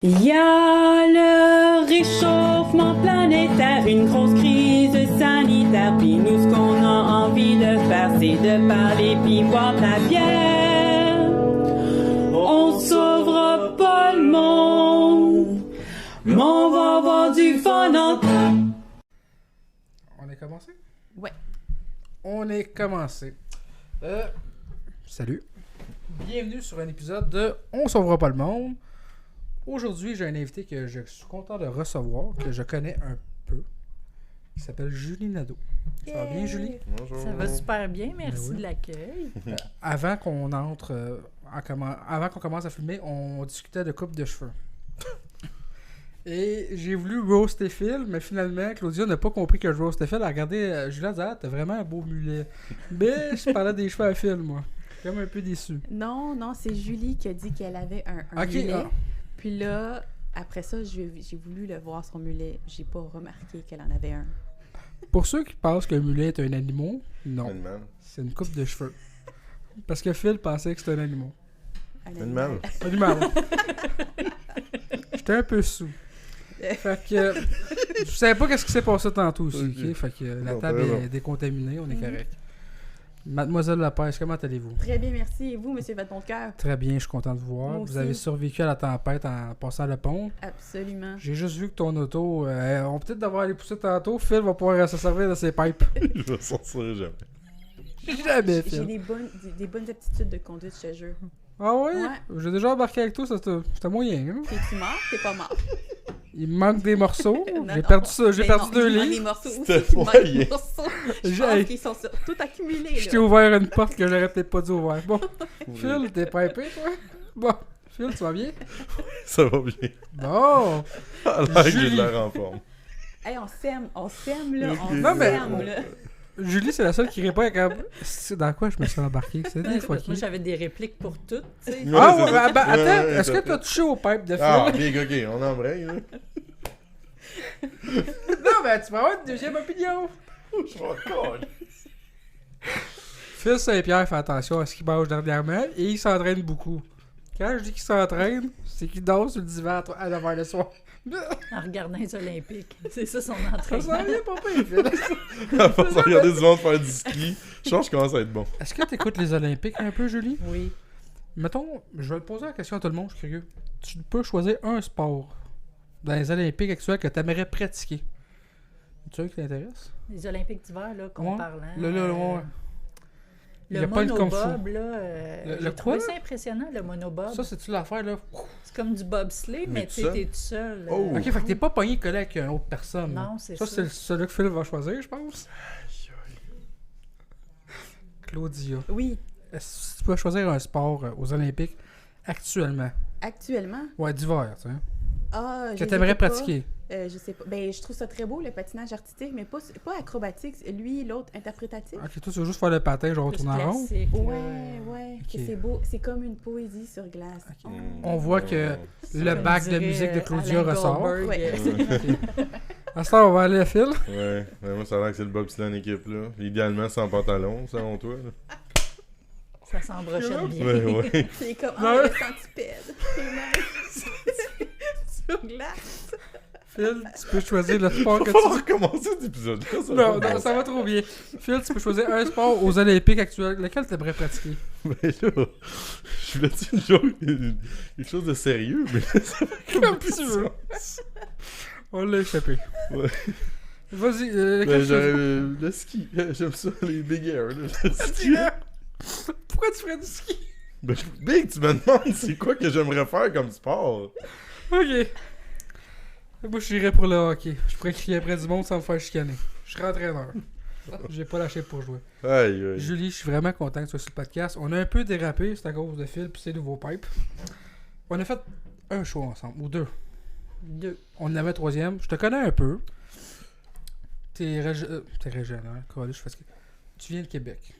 Il y a le réchauffement planétaire, une grosse crise sanitaire, puis nous ce qu'on a envie de faire c'est de parler puis boire de la bière. On sauvera pas le monde, mais on va avoir du fun en... On est commencé? Ouais. On est commencé. Salut. Bienvenue sur un épisode de On sauvera pas le monde. Aujourd'hui, j'ai un invité que je suis content de recevoir, que je connais un peu, qui s'appelle Julie Nadeau. Ça va bien, Julie? Bonjour. Ça va super bien, merci Ben oui. de l'accueil. Avant qu'on entre, avant qu'on commence à filmer, on discutait de coupe de cheveux. Et j'ai voulu roaster Phil, mais finalement, Claudia n'a pas compris que je roastais Phil. Elle a regardé Julie, elle a dit « Ah, t'as vraiment un beau mulet. » Mais je parlais des cheveux à Phil, moi. Je suis comme un peu déçu. Non, c'est Julie qui a dit qu'elle avait un Ok, mulet. ah. Puis là, après ça, j'ai voulu le voir, son mulet. J'ai pas remarqué qu'elle en avait un. Pour ceux qui pensent qu'un mulet est un animal, non. Animal. C'est une coupe de cheveux. Parce que Phil pensait que c'était un animal. Animal. Animal. J'étais un peu sous. Fait que je savais pas qu'est-ce qui s'est passé tantôt aussi, ok? Fait que la Non, table t'as est raison. décontaminée, on est correct. Mademoiselle Lapesse, comment allez-vous? Très bien, merci. Et vous, monsieur Votre-Bon-Cœur? Très bien, je suis content de vous voir. Moi Vous aussi. avez survécu à la tempête en passant le pont. Absolument. J'ai juste vu que ton auto, on va peut-être devoir aller pousser tantôt. Phil va pouvoir se servir de ses pipes. Je me sortirai jamais. Jamais, J'ai Phil. des bonnes aptitudes de conduite, je te jure. Ah oui? Ouais. J'ai déjà embarqué avec toi, c'était moyen. Hein? T'es-tu mort? T'es pas mort. Il me manque des morceaux. Non, J'ai non. perdu ça, j'ai Ben perdu non, 2 il manque livres. des morceaux aussi. C'était Il manque des moyen. morceaux. Je J'ai- pense qu'ils sont tout accumulés, Je t'ai là. ouvert une porte que j'aurais peut-être pas dû ouvrir. Bon, Phil, t'es pas épais, toi? Bon, Phil, tu vas bien? Ça va bien. Bon! Alors que j'ai Julie. de l'air en forme. Hey, on s'aime, là. Ok. On Non, mais- s'aime, là. Julie, c'est la seule qui répond avec un... C'est dans quoi je me suis embarqué? C'est des fois Moi, qui... j'avais des répliques pour toutes, tu sais. Ouais, Ah c'est ouais, ça. attends, Ouais, est-ce que ça t'as fait. touché aux pipes de Phil? Ah, ok, on embraye, là. Non, mais tu vas avoir une deuxième opinion! Je m'en colle. Phil Saint-Pierre fait attention à ce qu'il mange dernièrement et il s'entraîne beaucoup. Quand je dis qu'il s'entraîne, c'est qu'il danse sur le divan à 9h le soir. En regardant les Olympiques. C'est ça son Ça entraînement. s'en vient pas pire, Phil. À force de regarder du monde faire du ski, je pense que je commence à être bon. Est-ce que t'écoutes les Olympiques un peu, Julie? Oui. Mettons, je vais te poser la question à tout le monde, je suis curieux. Tu peux choisir un sport dans les Olympiques actuels que tu aimerais pratiquer. Tu sais qui t'intéresse? Les Olympiques d'hiver, là, qu'on Ouais. parle. Hein, Ouais. Il y le a pas de kung fu. monobob, là, Le j'ai trouvé quoi? ça impressionnant, le monobob. Ça, c'est-tu l'affaire, là? C'est comme du bobsleigh, Mais mais tout tu sais, seul? t'es tout seul. Oh. Ok, fait que t'es pas pogné collé avec une autre personne. là. Non, c'est Ça, ça. c'est celui que Phil va choisir, je pense. Claudia. Oui, Est-ce que tu peux choisir un sport aux Olympiques actuellement? actuellement. Ouais, d'hiver, tu sais. Ah, Que je t'aimerais sais pas. pratiquer. Je sais pas. Ben, je trouve ça très beau, le patinage artistique, mais pas acrobatique. Lui, l'autre, interprétatif. Ok, toi, tu veux juste faire le patin, genre Plus retourner en rond. classique, là. Ok. Que c'est beau. C'est comme une poésie sur glace. Ok. Oh. On voit que le Comme bac de dirait musique de Claudia Alain ressort. Goldberg. Ouais. À ce temps, on va aller à Phil. Ouais, moi ça a l'air que c'est le bobsleigh en équipe, là. Idéalement sans pantalon, selon toi. Là. Ça s'embrochette bien. Ouais. C'est comme Ouais. le centipède. Sur glace. Phil, tu peux choisir le sport que On va tu veux. recommencer cet épisode-là. ça Non, va non, pas ça va trop bien. Phil, tu peux choisir un sport aux Olympiques actuels. Lequel t'aimerais pratiquer? Mais là, je voulais dire une joke, quelque chose de sérieux, mais ça fait Comme tu veux. On l'a échappé. Ouais. Vas-y, Ben, lequel tu j'aurais choisis? le ski. J'aime ça, les big air. Là. Le ski. Pourquoi tu ferais du ski? Ben, big, tu me demandes c'est quoi que j'aimerais faire comme sport. Ok. Moi, j'irais pour le hockey. Je pourrais crier après du monde sans me faire chicaner. Je serais entraîneur. J'ai pas lâché pour jouer. Aïe, aïe. Julie, je suis vraiment content que tu sois sur le podcast. On a un peu dérapé, c'est à cause de Phil et ses nouveaux pipes. On a fait un show ensemble, ou deux. 2. On en avait un troisième. Je te connais un peu. T'es régional. Je suis fatigué. Tu viens de Québec.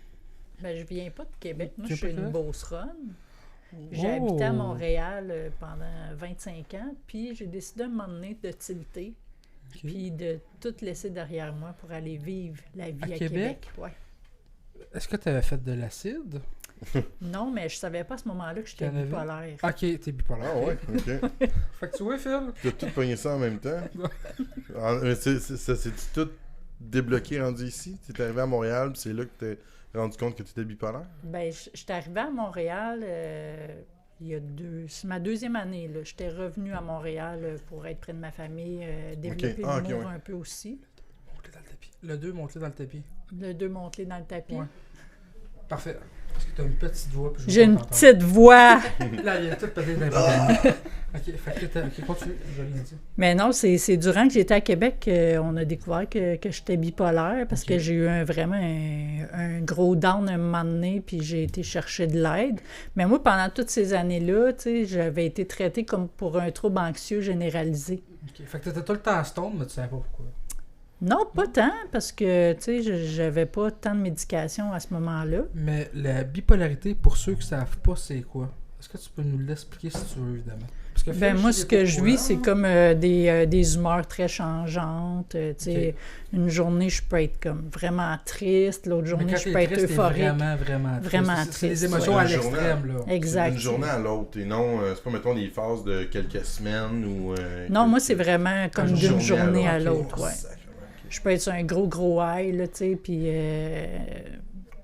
Ben, je viens pas de Québec. Moi, Tu je suis viens pas de une Québec? beauceronne. J'ai Oh! habité à Montréal pendant 25 ans, puis j'ai décidé à un moment donné de tilter, Ok. puis de tout laisser derrière moi pour aller vivre la vie À à Québec? Québec. Ouais. Est-ce que tu avais fait de l'acide? Non, mais je savais pas à ce moment-là que j'étais Qu'il y en avait? bipolaire. Ok, t'es bipolaire. Ah ouais, ok. Fait que tu vois, Phil? T'as tout pogné ça en même temps? Ça s'est tout débloqué rendu ici? T'es arrivé à Montréal, puis c'est là que t'es rendu compte que t'étais bipolaire? Ben, j'étais arrivée à Montréal il y a c'est ma deuxième année. Là. J'étais revenue à Montréal pour être près de ma famille, développer Ah, l'humour ok, ouais. un peu aussi. Monte-les dans le tapis. Le 2, monte-les dans le tapis. Le 2 monter dans le tapis. Ouais. Parfait. Parce que t'as une petite voix. Puis je veux J'ai pas une t'entendre. petite voix! Là, il y a tout peut-être d'important. Ok, fait que ok, continue. Je vais rien dire. Mais non, c'est durant que j'étais à Québec qu'on a découvert que j'étais bipolaire parce Ok. que j'ai eu vraiment un gros down un moment donné, puis j'ai été chercher de l'aide. Mais moi, pendant toutes ces années-là, tu sais, j'avais été traitée comme pour un trouble anxieux généralisé. Ok, fait que t'étais tout le temps stone, mais tu savais pas pourquoi. Non, pas tant, parce que, tu sais, j'avais pas tant de médication à ce moment-là. Mais la bipolarité, pour ceux qui savent pas, c'est quoi? Est-ce que tu peux nous l'expliquer si tu veux, évidemment? Parce que Ben Phil, moi, sais ce qu'il est que au je courant. vis, c'est comme des humeurs très changeantes. Tu sais, une journée, je peux être comme vraiment triste, l'autre Mais journée, quand je t'es peux être triste, t'es euphorique. vraiment triste. Vraiment C'est les triste, émotions ouais. à Une journée l'extrême, là. Exact. D'une journée à l'autre, et non, c'est pas, mettons, des phases de quelques semaines ou... Non, moi, c'est vraiment comme d'une journée à l'autre, ok. ouais. Je peux être sur un gros high, là, tu sais, puis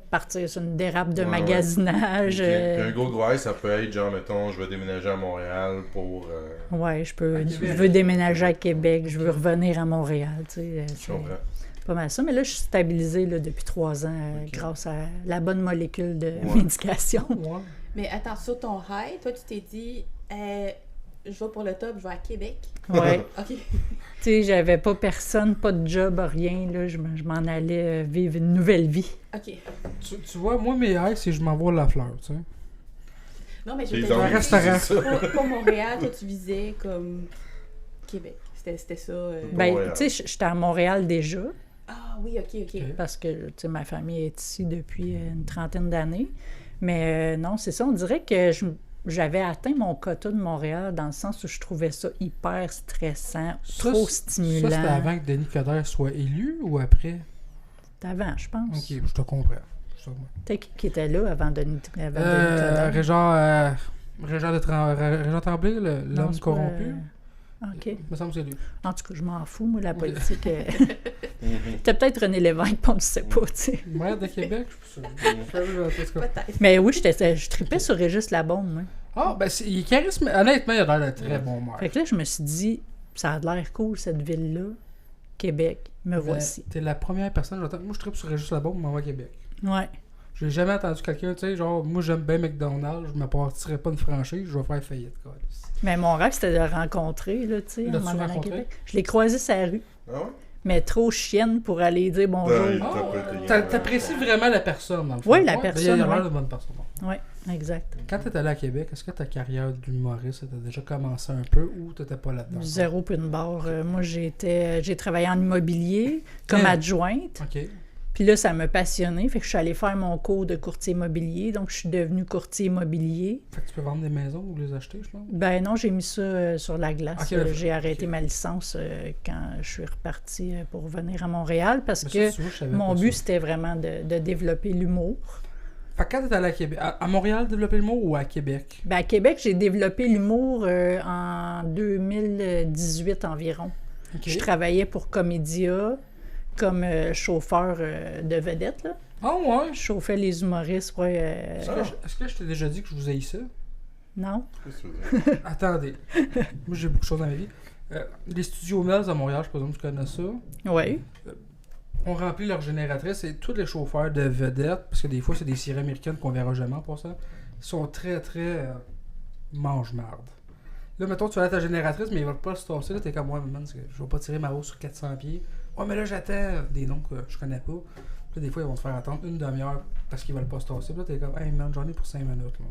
partir sur une dérape de Ouais, magasinage. Puis un gros high, ça peut être genre, mettons, je vais déménager à Montréal pour... Ouais, je Québec. veux déménager à Québec, je veux revenir à Montréal, tu sais. Je C'est comprends. pas mal ça. Mais là, je suis stabilisée là, depuis 3 ans Ok. grâce à la bonne molécule de Ouais. médication. Ouais. Mais attends, sur ton high, toi, tu t'es dit, je vais pour le top, je vais à Québec. Ouais. OK. Tu sais, j'avais pas personne, pas de job, rien. Là, je m'en allais vivre une nouvelle vie. OK. Tu vois, moi, mes highs, c'est je m'envoie la fleur, tu sais. Non, mais je Les t'ai hommes, Un restaurant. c'est ça. pour Montréal, toi, tu visais comme Québec. C'était ça. Ben, Montréal. tu sais, j'étais à Montréal déjà. Ah oui, OK. Ok. Parce que, tu sais, ma famille est ici depuis une trentaine d'années. Mais non, c'est ça, on dirait que j'avais atteint mon quota de Montréal dans le sens où je trouvais ça hyper stressant, Ça, trop Ça, stimulant. c'était avant que Denis Coderre soit élu ou après? C'était avant, je pense. Ok, je te comprends. Peut-être qui était là avant Denis Coderre. Régent Tremblay, Non, l'homme c'est pas, corrompu. OK. Il me semble que c'est lui. En tout cas, je m'en fous, moi, la politique. C'était peut-être René Lévesque, on ne sait pas, tu sais. Maire de Québec, je suis pas sûr. Peut-être. Mais oui, je tripais sur Régis Labaume, moi. Ah, ben, il est charismatique. Honnêtement, il a l'air de très bon maire. Fait que là, je me suis dit, ça a l'air cool, cette ville-là. Québec, me Ben, voici. T'es la première personne, moi je tripe sur Régis Labaume, je m'en vais à Québec. Ouais. J'ai jamais entendu quelqu'un, tu sais, genre, moi j'aime bien McDonald's, je me partirais pas une franchise, je vais faire faillite, quoi. Mais mon rêve, c'était de le rencontrer, là, tu sais, L'as-tu en m'en allant à rencontré? Québec. Je l'ai croisé sur la rue, Ah ouais? mais trop chienne pour aller dire bonjour. Ben, T'apprécies vraiment la personne, dans le fond. Oui, la Ouais, personne, Il a l'air ouais. de bonne personne. Oui, exact. Quand t'étais allé à Québec, est-ce que ta carrière d'humoriste était déjà commencé un peu ou t'étais pas là-dedans? Zéro puis une barre. Moi, j'ai travaillé en immobilier comme adjointe. Ok. Puis là, ça m'a passionnée. Fait que je suis allée faire mon cours de courtier immobilier. Donc, je suis devenue courtier immobilier. Fait que tu peux vendre des maisons ou les acheter, je pense? Ben non, j'ai mis ça sur la glace. Ok, J'ai arrêté ok. ma licence quand je suis repartie pour venir à Montréal parce Mais que ça, tu vois, je savais mon pas but, ça. c'était vraiment de développer l'humour. Fait que quand t'étais allé à Québec, à Montréal, développer le mot ou à Québec? Ben, à Québec, j'ai développé l'humour en 2018 environ. Ok. Je travaillais pour Comédia comme chauffeur de vedette. Là. Ah ouais? Je chauffais les humoristes. Ouais, Est-ce que je t'ai déjà dit que je vous haïssais? non? Attendez. Moi, j'ai beaucoup de choses dans ma vie. Les studios Mills à Montréal, je présume que tu connais ça. Oui. On remplit leur génératrice et tous les chauffeurs de vedettes, parce que des fois, c'est des séries américaines qu'on verra jamais pour ça, sont très, très mange-marde. Là, mettons, tu vas à ta génératrice, mais ils veulent pas se tasser. Là, t'es comme, ouais, mais man, je vais pas tirer ma hausse sur 400 pieds. Ouais, mais là, j'attends des noms que je connais pas. Puis là, des fois, ils vont te faire attendre une demi-heure parce qu'ils veulent pas se tasser. Puis là, t'es comme, hey man, j'en ai pour 5 minutes. Là.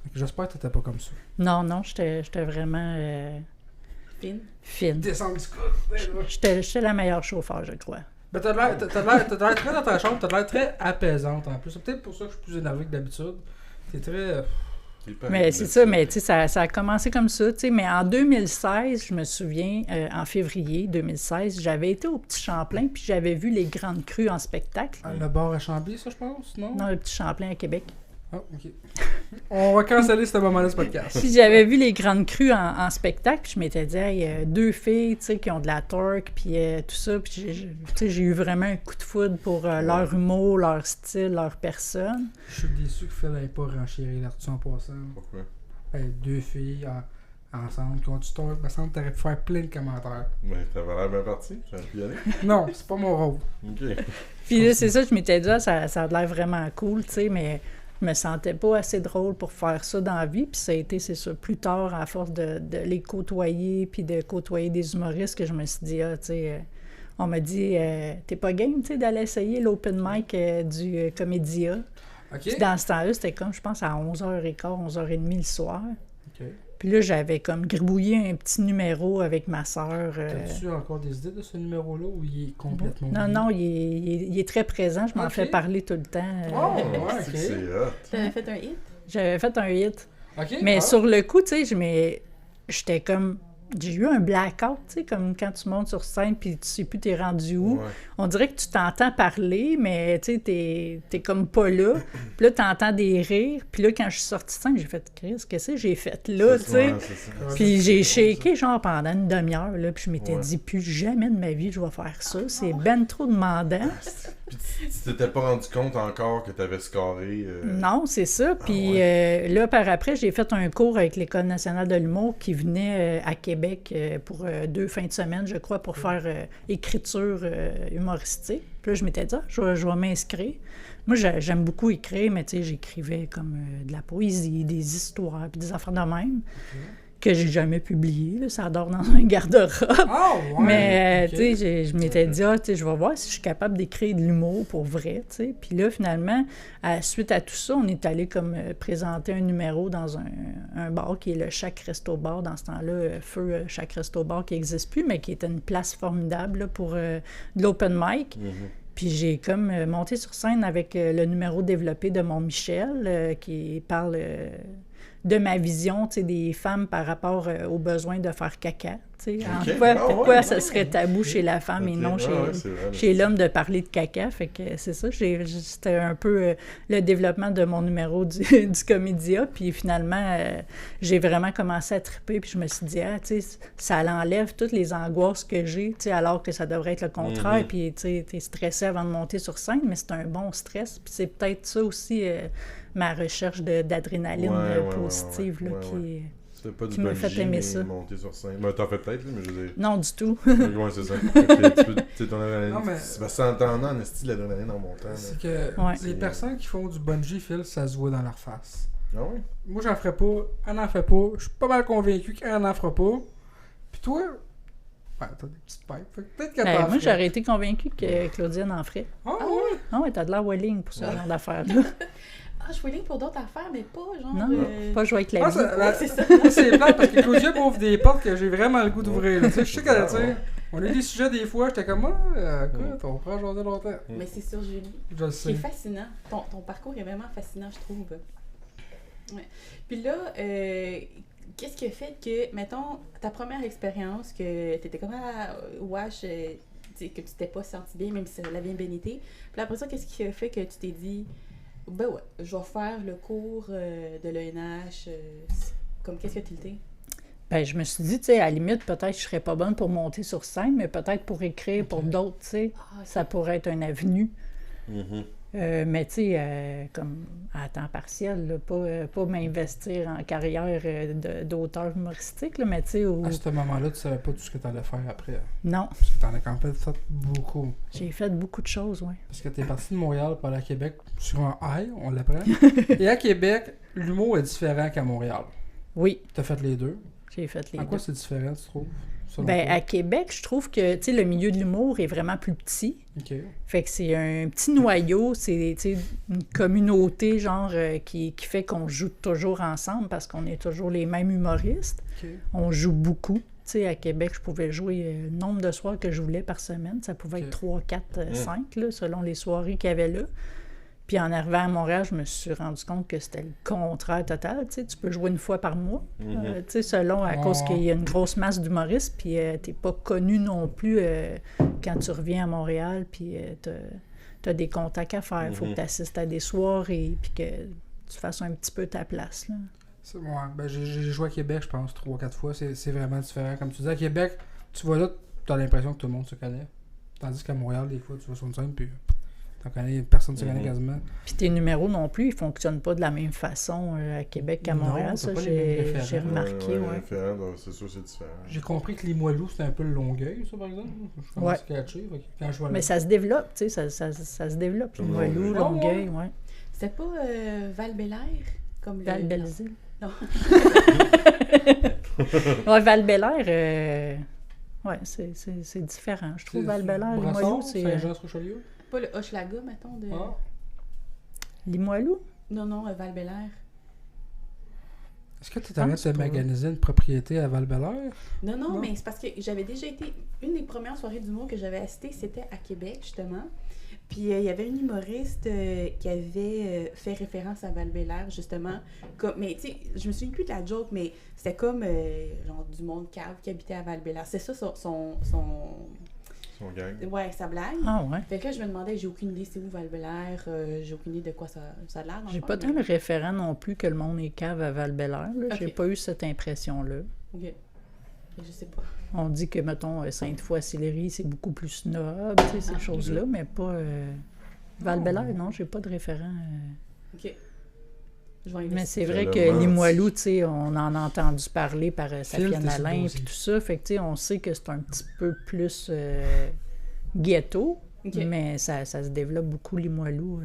Fait que j'espère que t'étais pas comme ça. Non, j'étais vraiment fine. Descendre du coup. J'étais la meilleure chauffeur, je crois. Ben, t'as l'air très dans ta chambre, t'as l'air très apaisante en plus. C'est peut-être pour ça que je suis plus énervé que d'habitude. T'es très. Mais c'est ça, mais tu sais, ça a commencé comme ça, tu sais. Mais en 2016, je me souviens, en février 2016, j'avais été au Petit Champlain, puis j'avais vu les Grandes Crues en spectacle. Le bar à Chambly, ça, je pense, non? Non, le Petit Champlain à Québec. Oh, ok. On va canceller ce moment-là, ce podcast. Puis j'avais vu les grandes crues en spectacle, puis je m'étais dit, hey, deux filles, tu sais, qui ont de la torque, puis tout ça, puis j'ai eu vraiment un coup de foudre pour leur humour, leur style, leur personne. Je suis déçu que Phil n'ait pas renchéri là-dessus en passant. Pourquoi? Deux filles ensemble qui ont du torque, il me semble que t'aurais pu faire plein de commentaires. Mais t'avais l'air bien parti, j'aurais pu y aller. Non, c'est pas mon rôle. Ok. Puis là, c'est ça, je m'étais dit, ça a l'air vraiment cool, tu sais, mais je me sentais pas assez drôle pour faire ça dans la vie. Puis ça a été, c'est ça, plus tard, à force de les côtoyer, puis de côtoyer des humoristes, que je me suis dit, tu sais, on m'a dit, t'es pas game, tu sais, d'aller essayer l'open mic du Comédia. Ok. Puis dans ce temps-là, c'était comme, je pense, à 11h15, 11h30 le soir. Ok. Puis là, j'avais comme gribouillé un petit numéro avec ma sœur. T'as-tu encore des idées de ce numéro-là ou il est complètement... Non, il est très présent. Je m'en fais parler tout le temps. Oh, ouais, ok. C'est hot. T'avais fait un hit? J'avais fait un hit. Ok. Mais sur le coup, tu sais, j'étais comme... J'ai eu un blackout, tu sais, comme quand tu montes sur scène puis tu sais plus t'es rendu où. Ouais. On dirait que tu t'entends parler, mais tu sais, t'es comme pas là. Puis là, t'entends des rires. Puis là, quand je suis sortie de scène, j'ai fait « Chris, qu'est-ce que j'ai fait là, tu sais? Ouais, c'est ça. » Puis j'ai shaké genre pendant une demi-heure, là, puis je m'étais Ouais. dit « Plus jamais de ma vie je vais faire ça. C'est ben trop demandant. » Puis tu t'étais pas rendu compte encore que t'avais scoré. Non, c'est ça. Puis là, par après, j'ai fait un cours avec l'École nationale de l'humour qui venait à Québec pour 2 fins de semaine, je crois, pour faire écriture humoristique. Puis là, je m'étais dit, je vais m'inscrire. Moi, j'aime beaucoup écrire, mais tu sais, j'écrivais comme de la poésie, des histoires, puis des affaires de même. Que j'ai jamais publié, là, ça dort dans un garde-robe. Oh, ouais. Mais, ok. tu sais, je m'étais dit, tu sais, je vais voir si je suis capable d'écrire de l'humour pour vrai, tu sais. Puis là, finalement, suite à tout ça, on est allé comme présenter un numéro dans un bar qui est le Chac Resto Bar. Dans ce temps-là, Feu Chac Resto Bar qui n'existe plus, mais qui était une place formidable là, pour de l'open mic. Puis j'ai comme monté sur scène avec le numéro développé de Michel, qui parle de ma vision, tu sais, des femmes par rapport aux besoins de faire caca. Tu sais, Ok. pourquoi ça serait tabou chez la femme et non c'est vrai, chez l'homme de parler de caca. Fait que c'est ça, c'était un peu le développement de mon numéro du Comédia. Puis finalement, j'ai vraiment commencé à triper. Puis je me suis dit, tu sais, ça l'enlève toutes les angoisses que j'ai, tu sais, alors que ça devrait être le contraire. Puis tu sais, t'es stressé avant de monter sur scène, mais c'est un bon stress. Puis c'est peut-être ça aussi, ma recherche d'adrénaline positive là, qui... C'était pas du qui m'a fait bungee, aimer mais ça. monter sur scène. Ben, t'en fais peut-être, là, mais je veux dire. Non, du tout. Ouais, c'est ça. Fait que tu sais, ton adrénaline. Non, mais- C'est parce que ça entendant en esti l'adrénaline en montant. là. C'est que Ouais. les personnes qui font du bungee, Phil, ça se voit dans leur face. Ah ouais? Moi, j'en ferais pas. Elle n'en fait pas. Je suis pas mal convaincu qu'elle n'en fera pas. Puis toi, ouais, t'as des petites pipes. Fait que peut-être qu'elle Ben, t'en moi, ferait. j'aurais été convaincue que Claudine en ferait. Ah ouais? Ah ouais, t'as de la welling pour ce genre d'affaires-là. Ah, je voulais pour d'autres affaires, mais pas genre... Non, pas jouer avec la Ah, vie. c'est ça. c'est plate parce que Claudia m'ouvre des portes que j'ai vraiment le goût d'ouvrir. là. Tu sais, je sais qu'elle, tu sais, on a eu des sujets des fois, j'étais comme, écoute, on prend jaser longtemps. Mais c'est sur Julie. Je le C'est sais. fascinant. Ton parcours est vraiment fascinant, je trouve. Ouais. Puis là, qu'est-ce qui a fait que, mettons, ta première expérience, que t'étais comme à Wash, que tu t'es pas senti bien, même si ça l'avait bien été. Puis après ça, qu'est-ce qui a fait que tu t'es dit, ben ouais, je vais faire le cours de l'ENH, comme qu'est-ce que tu tilté? Ben, je me suis dit, tu sais, à la limite, peut-être que je serais pas bonne pour monter sur scène, mais peut-être pour écrire pour d'autres, tu sais, ça pourrait être une avenue. Mais tu sais, comme à temps partiel, là, pas m'investir en carrière d'auteur humoristique, là, mais tu sais, À ce moment-là, tu savais pas tout ce que t'allais faire après. non, Parce que t'en as quand même fait beaucoup. j'ai fait beaucoup de choses, oui. Parce que t'es parti de Montréal pour aller à Québec sur un high, on l'apprend. Et à Québec, l'humour est différent qu'à Montréal. Oui, T'as fait les deux. j'ai fait les En deux. quoi c'est différent, tu trouves? selon Ben, toi? à Québec, je trouve que, tu sais, le milieu de l'humour est vraiment plus petit. OK. Fait que c'est un petit noyau, c'est, tu sais, une communauté, genre, qui fait qu'on joue toujours ensemble parce qu'on est toujours les mêmes humoristes. OK. On joue beaucoup. Tu sais, à Québec, je pouvais jouer le nombre de soirs que je voulais par semaine. Ça pouvait être 3, 4, 5, là, selon les soirées qu'il y avait là. Puis en arrivant à Montréal, je me suis rendu compte que c'était le contraire total. Tu sais, tu peux jouer une fois par mois, tu sais, selon, à cause qu'il y a une grosse masse d'humoristes, puis t'es pas connu non plus quand tu reviens à Montréal, puis t'as des contacts à faire. Il faut que tu assistes à des soirées, puis que tu fasses un petit peu ta place, là. J'ai joué à Québec, je pense, 3-4 fois. C'est vraiment différent. Comme tu dis, à Québec, tu vas là, tu as l'impression que tout le monde se connaît. Tandis qu'à Montréal, des fois, tu vas sur une scène, puis t'en connais, personne ne se connaît quasiment. Puis tes numéros non plus, ils ne fonctionnent pas de la même façon à Québec qu'à Montréal. Non, Ça, pas les mêmes j'ai référents. remarqué. Ouais, référent, donc c'est sûr, c'est différent. J'ai compris que Limoilou, c'était un peu le Longueuil, ça, par exemple. Je commence à catcher. Quand je vois Mais ça se développe, tu sais, ça se développe. Limoilou, Longueuil, ouais. C'était pas Val-Bélair? Comme Val-Bélizille. Non. Ouais, Val-Bélair, ouais, c'est différent. Je trouve Val-Bélair, Limoilou, c'est... Saint-Jean-sur-Richelieu? Pas le Hochelaga, mettons, de... Ah. Limoilou? Non, Val-Bélair. Est-ce que tu t'arrêtes de maganiser une propriété à Val-Bélair? Non, mais c'est parce que j'avais déjà été... Une des premières soirées d'humour que j'avais assistées, c'était à Québec, justement. Puis il y avait une humoriste qui avait fait référence à Val-Bélair, justement. Mais tu sais, je me souviens plus de la joke, mais c'était comme genre du monde cave qui habitait à Val-Bélair. C'est ça son gag. Ouais, sa blague. Ah ouais. Fait que là, je me demandais, j'ai aucune idée c'est où Val-Bélair, j'ai aucune idée de quoi ça a l'air. J'ai pas tant le référent non plus que le monde est cave à Val-Bélair. Okay. J'ai pas eu cette impression-là. OK. Je sais pas. On dit que, mettons, Sainte-Foy-Sillery, c'est beaucoup plus snob, tu sais, ces choses-là, mais pas... Val-Bélair, non, j'ai pas de référent. OK. Je vais mais c'est vrai que Limoilou, tu sais, on en a entendu parler par Safiane Alain et tout ça, fait que, tu sais, on sait que c'est un petit peu plus ghetto, mais ça se développe beaucoup, Limoilou,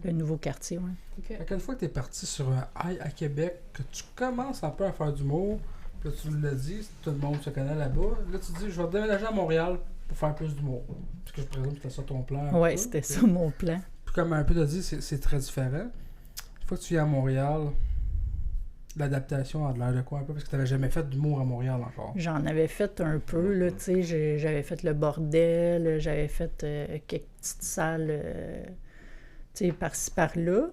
le nouveau quartier, ouais. Okay. À quelle fois que tu es parti sur un high à Québec, que tu commences un peu à faire d'humour, puis là, tu l'as dit, tout le monde se connaît là-bas, là, tu te dis, je vais déménager à Montréal pour faire plus d'humour. Parce que je présume que c'était ça ton plan. Oui, c'était ça mon plan. Puis comme un peu tu as dit, c'est très différent. Une fois que tu viens à Montréal, l'adaptation a l'air de quoi un peu? Parce que tu n'avais jamais fait d'humour à Montréal encore. J'en avais fait un peu, là, tu sais, j'avais fait le bordel, j'avais fait quelques petites salles, tu sais, par-ci, par-là.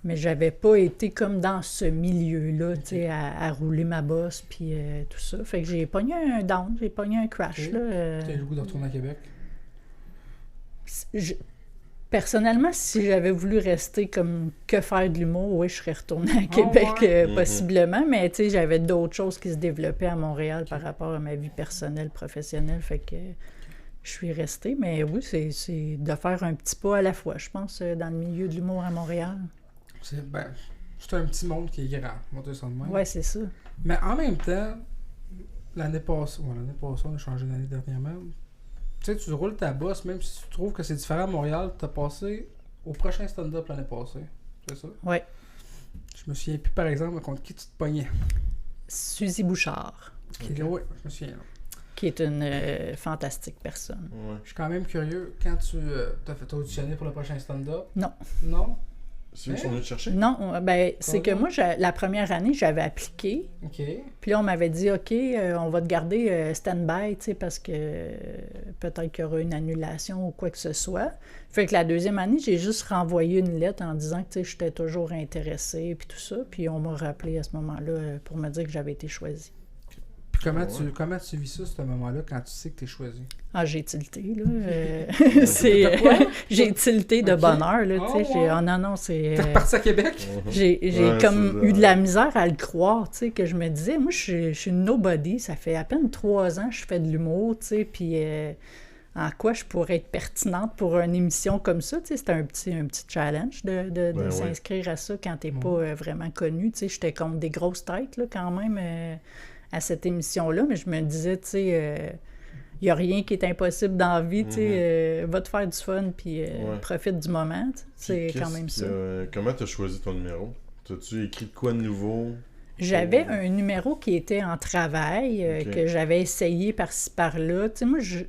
Mais j'avais pas été comme dans ce milieu-là, tu sais, à rouler ma bosse, puis tout ça. Fait que j'ai pogné un down, j'ai pogné un crash, là. Tu as eu le goût de retourner à Québec? Personnellement, si j'avais voulu rester comme que faire de l'humour, oui, je serais retournée à Québec, possiblement. Mais, tu sais, j'avais d'autres choses qui se développaient à Montréal par rapport à ma vie personnelle, professionnelle. Fait que je suis restée. Mais oui, c'est de faire un petit pas à la fois, je pense, dans le milieu de l'humour à Montréal. C'est un petit monde qui est grand, on va dire ça de même. Oui, c'est ça. Mais en même temps, l'année passée, on a changé l'année dernièrement. Tu sais, tu roules ta bosse, même si tu trouves que c'est différent à Montréal, tu as passé au prochain stand-up l'année passée. C'est ça? Oui. Je me souviens plus, par exemple, contre qui tu te pognais. Suzy Bouchard. Oui, je me souviens. Là. Qui est une fantastique personne. Ouais. Je suis quand même curieux, quand tu t'as fait auditionner pour le prochain stand-up? Non. Non? C'est eux qui sont venus te chercher? Non, c'est que moi, la première année, j'avais appliqué. OK. Puis là, on m'avait dit, OK, on va te garder stand-by, tu sais, parce que peut-être qu'il y aura une annulation ou quoi que ce soit. Fait que la deuxième année, j'ai juste renvoyé une lettre en disant que, tu sais, j'étais toujours intéressée, puis tout ça. Puis on m'a rappelé à ce moment-là pour me dire que j'avais été choisie. Puis comment tu vis ça, ce moment-là, quand tu sais que t'es choisi? Ah, j'ai tilté, là. J'ai tilté de bonheur, là, tu sais. Non, c'est... T'es reparti à Québec? J'ai eu de la misère à le croire, tu sais, que je me disais, moi, je suis une nobody, ça fait à peine 3 ans que je fais de l'humour, tu sais, puis en quoi je pourrais être pertinente pour une émission comme ça, tu sais, c'était un petit challenge de s'inscrire à ça quand t'es pas vraiment connu, tu sais, j'étais comme des grosses têtes, là, quand même, à cette émission-là, mais je me disais, tu sais, il n'y a rien qui est impossible dans la vie, tu sais, va te faire du fun, puis profite du moment, c'est quand même ça. Comment tu as choisi ton numéro? T'as-tu écrit de quoi de nouveau? J'avais un numéro qui était en travail, que j'avais essayé par-ci, par-là. Tu sais, moi, je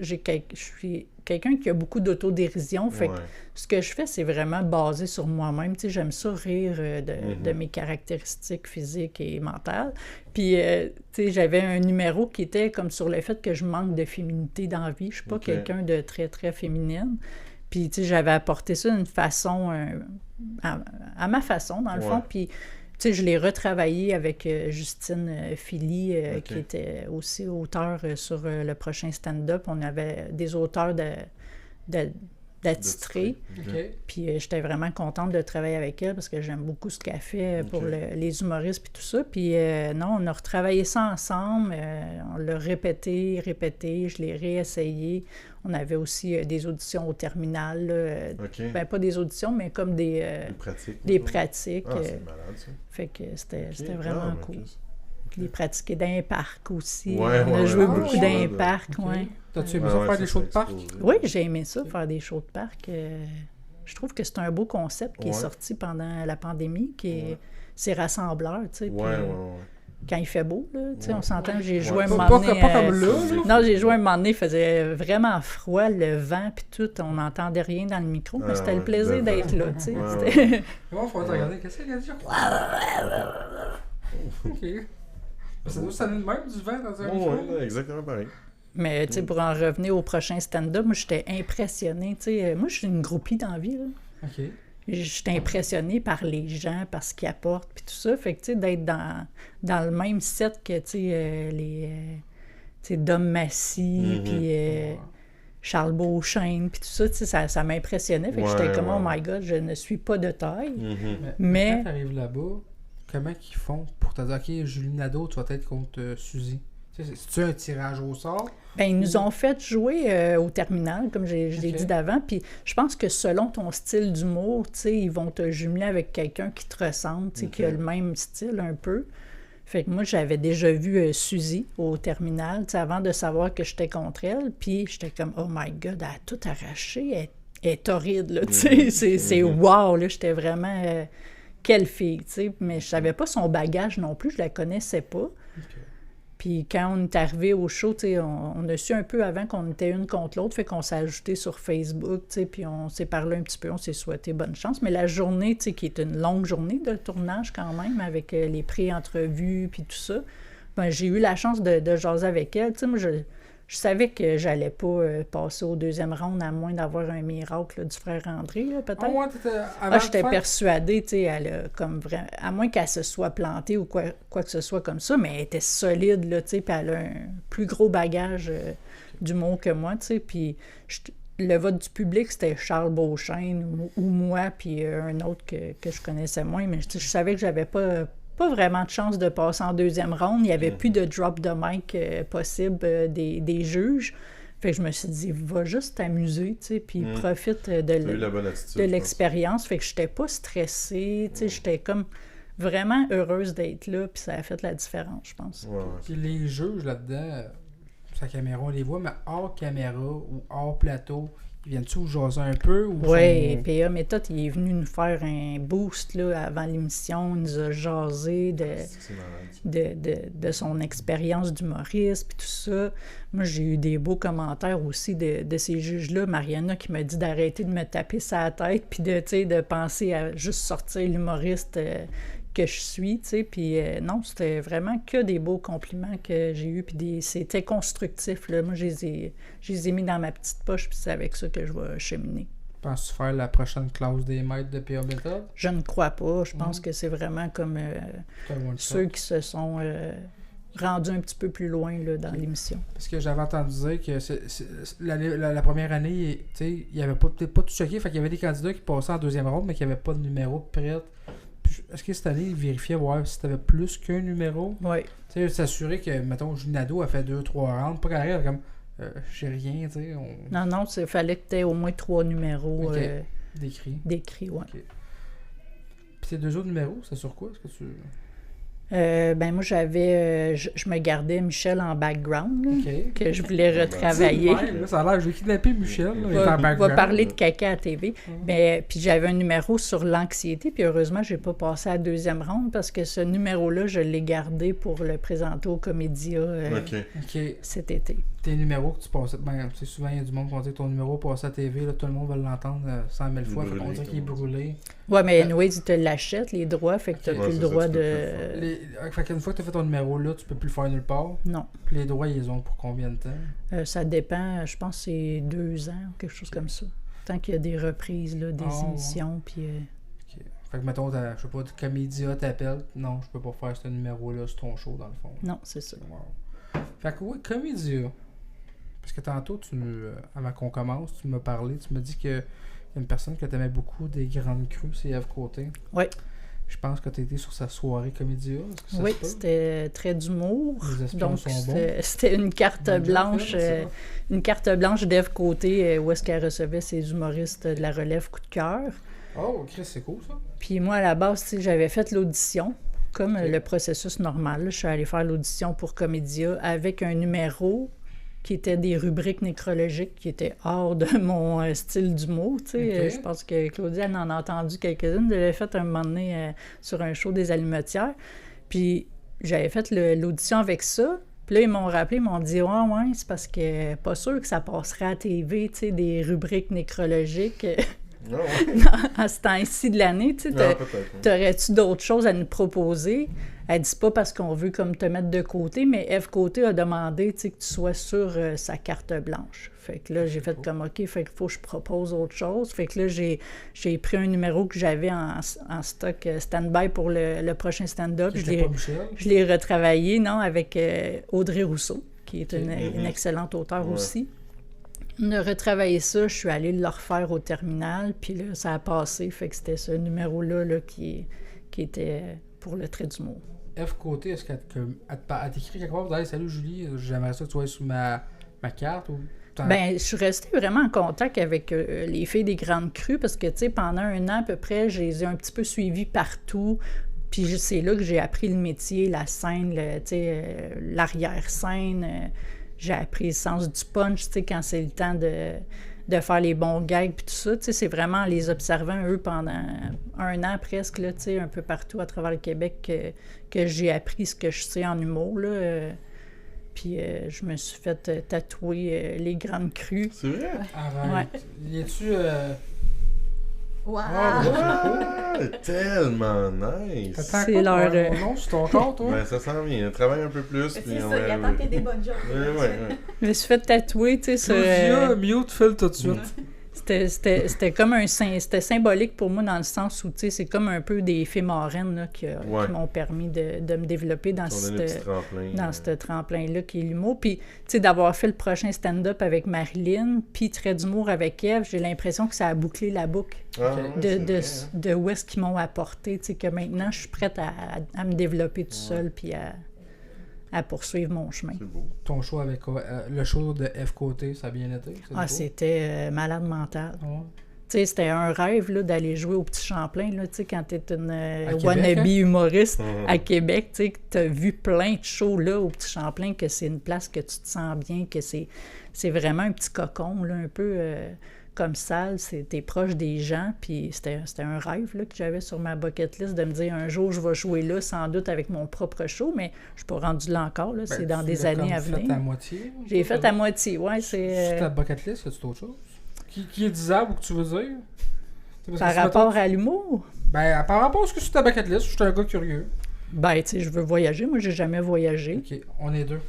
suis quelqu'un qui a beaucoup d'autodérision, fait que ce que je fais, c'est vraiment basé sur moi-même. Tu sais, j'aime ça rire de mes caractéristiques physiques et mentales. Puis, tu sais, j'avais un numéro qui était comme sur le fait que je manque de féminité dans la vie. Je suis pas quelqu'un de très, très féminine. Puis, tu sais, j'avais apporté ça d'une façon, à ma façon, dans le fond. Puis, tu sais, je l'ai retravaillé avec Justine Philly, qui était aussi auteure sur le prochain stand-up. On avait des auteurs d'attitré. OK. Puis j'étais vraiment contente de travailler avec elle parce que j'aime beaucoup ce qu'elle fait pour Ok. les humoristes puis tout ça. Puis non, on a retravaillé ça ensemble. On l'a répété, je l'ai réessayé. On avait aussi des auditions au terminal. Là, OK. ben, pas des auditions, mais comme des Pratique. pratiques. Ah, c'est malade, ça. Fait que c'était Ok. vraiment Ah, cool. ok. Puis les pratiquer dans les parcs aussi. Ouais, On a ouais, joué ouais. beaucoup Ah, dans ouais. les parcs, OK. ouais. T'as-tu aimé Ouais, ça ouais, faire des shows de ça a parc? explosé. Oui, j'ai aimé ça, faire des shows de parc. Je trouve que c'est un beau concept qui est Ouais. sorti pendant la pandémie, qui est Ouais. c'est rassembleur, tu sais. Ouais, puis ouais, ouais. quand il fait beau, là, tu sais, Ouais. on s'entend, j'ai Ouais. joué un Pas, moment pas, donné, pas comme là, là. non, j'ai joué un moment donné, il faisait vraiment froid, le vent, puis tout, on n'entendait rien dans le micro, mais Ah, c'était le ouais, plaisir le d'être vent. là, tu sais. Ouais, C'était- Comment faut te regarder? Qu'est-ce qu'elle a dit? OK. Ça doit sonner de même du vent dans un micro? Ouais, exactement pareil. Mais tu sais, pour en revenir au prochain stand-up, moi, j'étais impressionnée, tu sais. Moi, je suis une groupie dans la vie, là. OK. J'étais impressionnée par les gens, par ce qu'ils apportent, puis tout ça. Fait que, tu sais, d'être dans le même set que, tu sais, tu sais, Dom Massy, Mhm. puis Charles Beauchesne, puis tout ça, tu sais, ça m'impressionnait. Fait que j'étais Ouais, comme, oh ouais. my God, je ne suis pas de taille. Mhm. Mais- Quand t'arrives là-bas, comment ils font pour te dire, OK, Julie Nadeau, tu vas être contre Suzy? Tu sais, c'est-tu un tirage au sort? Ben, ils nous ont fait jouer au terminal, comme je l'ai Ok. dit d'avant. Puis je pense que selon ton style d'humour, tu sais, ils vont te jumeler avec quelqu'un qui te ressemble, tu sais, qui a Ok. le même style un peu. Fait que moi, j'avais déjà vu Suzy au terminal, tu sais, avant de savoir que j'étais contre elle. Puis j'étais comme, oh my God, elle a tout arraché. Elle est torride, là, tu sais. C'est wow, là. J'étais vraiment... quelle fille, tu sais. Mais je savais pas son bagage non plus, je la connaissais pas. Puis quand on est arrivé au show, tu sais, on a su un peu avant qu'on était une contre l'autre, fait qu'on s'est ajouté sur Facebook, tu sais, puis on s'est parlé un petit peu, on s'est souhaité bonne chance. Mais la journée, tu sais, qui est une longue journée de tournage quand même, avec les pré-entrevues puis tout ça, ben, j'ai eu la chance de jaser avec elle. Tu sais, moi, je savais que j'allais pas passer au deuxième round à moins d'avoir un miracle là, du frère André, là, peut-être. Ah ouais, t'étais... Ah, j'étais persuadée, tu sais, elle a comme vraiment... À moins qu'elle se soit plantée ou quoi que ce soit comme ça, mais elle était solide, là, tu sais, puis elle a un plus gros bagage d'humour que moi, tu sais, puis le vote du public, c'était Charles Beauchesne ou moi, puis un autre que je connaissais moins, mais je savais que j'avais pas vraiment de chance de passer en deuxième ronde. Il n'y avait plus de drop de mic possible des juges. Fait que je me suis dit, va juste t'amuser, tu sais, puis profite T'as eu la bonne attitude, de je pense. l'expérience. Fait que j'étais pas stressée, tu sais, j'étais comme vraiment heureuse d'être là, puis ça a fait la différence, je pense. Ouais, ouais. Puis les juges là-dedans, sa caméra, on les voit, mais hors caméra ou hors plateau, ils viennent-tu vous jaser un peu? Ou Oui, sont- PA Méthode, il est venu nous faire un boost là, avant l'émission. Il nous a jasé C'est malade. de son expérience d'humoriste, puis tout ça. Moi, j'ai eu des beaux commentaires aussi de ces juges-là. Mariana qui m'a dit d'arrêter de me taper sa tête, puis de penser à juste sortir l'humoriste que je suis, tu sais. Puis non, c'était vraiment que des beaux compliments que j'ai eus, puis c'était constructif, là. Moi, je les ai mis dans ma petite poche, puis c'est avec ça que je vais cheminer. Penses-tu faire la prochaine classe des maîtres de PA Méthode? Je ne crois pas. Je pense que c'est vraiment comme C'est un one-shot. ceux qui se sont rendus un petit peu plus loin là, dans l'émission. Parce que j'avais entendu dire que la première année, tu sais, il y avait peut-être pas tout checké, fait qu'il y avait des candidats qui passaient en deuxième ronde, mais qui n'avaient pas de numéro prêt. Puis, est-ce que cette année, ils vérifiaient voir si tu avais plus qu'un numéro? Oui. Tu sais, s'assurer que, mettons, Julie Nadeau a fait 2-3 rounds, pas carré, comme, j'ai rien, tu sais, on Non, il fallait que tu aies au moins 3 numéros Ok. décrit. d'écrits. Ouais. Puis ces 2 autres numéros, c'est sur quoi? Est-ce que tu... Ben moi, j'avais... je me gardais Michel en background, là, Ok. que je voulais retravailler. Ouais, là, ça a l'air, j'ai kidnappé Michel, là, il est en Va background. parler de caca à TV. Mais, puis j'avais un numéro sur l'anxiété, puis heureusement, j'ai pas passé à la deuxième ronde parce que ce numéro-là, je l'ai gardé pour le présenter au Comédia Ok. Ok. cet été. Tes numéros que tu passais, ben, tu sais, souvent il y a du monde qui va dire que ton numéro passe à la TV, là, tout le monde va l'entendre 100 000 fois, fait qu'on Brûlé, dirait qu'il est comme on brûlé. Ouais, mais anyways, ils te l'achètent, les droits, fait que t'as Ok. plus Ouais, le c'est droit ça, tu peux de... plus le Fait qu'une fois que tu as fait ton numéro là, tu peux plus le faire nulle part. Non. Puis les droits, ils les ont pour combien de temps? Ça dépend, je pense que c'est 2 ans ou quelque chose comme ça. Tant qu'il y a des reprises, là, des Ah, ouais. émissions, puis... Ok. Fait que mettons, je sais pas, Comédia t'appelle. Non, je peux pas faire ce numéro là sur ton show dans le fond. Non, c'est ça. Wow. Fait que oui, Comédia. Parce que tantôt, avant qu'on commence, tu m'as parlé, tu m'as dit qu'il y a une personne que tu aimais beaucoup des Grandes Crues, c'est Ève Côté. Oui. Je pense que tu étais sur sa soirée Comédia. Est-ce que ça Oui, se peut? c'était très d'humour. Les espions Donc, sont bons. c'était une carte Bonne job, blanche. Phil, c'est bon. Une carte blanche d'Ève Côté où est-ce qu'elle recevait ses humoristes de la relève coup de cœur. Oh, Chris, c'est cool ça. Puis moi, à la base, tu sais, j'avais fait l'audition, comme Ok. le processus normal. Là. Je suis allée faire l'audition pour Comédia avec un numéro qui était des rubriques nécrologiques qui étaient hors de mon style d'humour. Tu sais. Ok. Je pense que Claudia elle en a entendu quelques-unes. J'avais fait un moment donné sur un show des Allumettières. Puis j'avais fait l'audition avec ça. Puis là, ils m'ont rappelé, ils m'ont dit « Ouais, c'est parce que pas sûr que ça passerait à la TV, tu sais, des rubriques nécrologiques. » Ah ouais. À ce temps-ci de l'année, tu sais, Ah, peut-être. oui. t'aurais-tu d'autres choses à nous proposer? Elle dit pas parce qu'on veut comme te mettre de côté, mais Ève Côté a demandé, tu sais, que tu sois sur sa carte blanche. Fait que là, j'ai fait comme OK, fait qu'il faut que je propose autre chose. Fait que là, j'ai pris un numéro que j'avais en stock stand-by pour le prochain stand-up. J'étais pas Michel. Je l'ai retravaillé, non, avec Audrey Rousseau, qui est une Mhm. excellente auteure Ouais. aussi. On a retravaillé ça, je suis allée le refaire au terminal, puis là, ça a passé, fait que c'était ce numéro-là là, qui était pour le trait d'humour. F Côté, est-ce qu'elle t'écrit quelque part pour dire hey, salut Julie, j'aimerais ça que tu sois sur ma carte ou. Ben, je suis restée vraiment en contact avec les filles des Grandes Crues parce que, tu sais, pendant un an à peu près, je les ai un petit peu suivies partout. Puis c'est là que j'ai appris le métier, la scène, tu sais, l'arrière-scène. J'ai appris le sens du punch, tu sais, quand c'est le temps de faire les bons gags puis tout ça. Tu sais, c'est vraiment en les observant, eux, pendant un an presque, là, tu sais, un peu partout à travers le Québec que j'ai appris ce que je sais en humour, là. Puis je me suis fait tatouer les Grandes Crues. C'est vrai? Arrête. Y a-tu. Wow! Ah, tellement nice! T'attends C'est quoi leur, pour avoir mon nom sur ton compte, toi? Ben, ça s'en vient. Travaille un peu plus. C'est puis ça, on il va- attend qu'il y ait des bonnes jobs. Ouais. Je me suis fait tatouer, tu sais, sur... Claudia, mute Phil tout de suite. C'était comme c'était symbolique pour moi dans le sens où, tu sais, c'est comme un peu des fées marraines là, qui Ouais. m'ont permis de me développer dans On donne le petit tremplin. dans ce tremplin-là qui est l'humour. Puis, tu sais, d'avoir fait le prochain stand-up avec Marilyn, puis Trait d'humour avec Ève, j'ai l'impression que ça a bouclé la boucle Ah, ouais, c'est vrai, hein. de où est-ce qu'ils m'ont apporté. Tu sais, que maintenant, je suis prête à me développer tout seul, puis à poursuivre mon chemin. C'est beau. Ton show avec le show de F Côté, ça a bien été? Ah, beau? c'était malade mental. Ouais. Tu sais, c'était un rêve là, d'aller jouer au Petit Champlain, là, tu sais, quand t'es une Québec, wannabe hein? humoriste Mhm. à Québec, tu sais, que t'as vu plein de shows là au Petit Champlain, que c'est une place que tu te sens bien, que c'est vraiment un petit cocon, là, un peu comme salle, t'es proche des gens, puis c'était un rêve là, que j'avais sur ma bucket list de me dire un jour je vais jouer là, sans doute avec mon propre show, mais je suis pas rendue là encore, là, c'est dans tu des l'as années à comme fait venir. à moitié? J'ai fait à moitié, ouais, Sur c'est... ta bucket list, y a-tu d'autres choses? Qui est disable ou que tu veux dire? C'est parce par que si, rapport mettons, à l'humour, Ben, par rapport à ce que sur ta bucket list, je suis un gars curieux. ben, tu sais, je veux voyager. Moi, j'ai jamais voyagé. Ok, on est deux.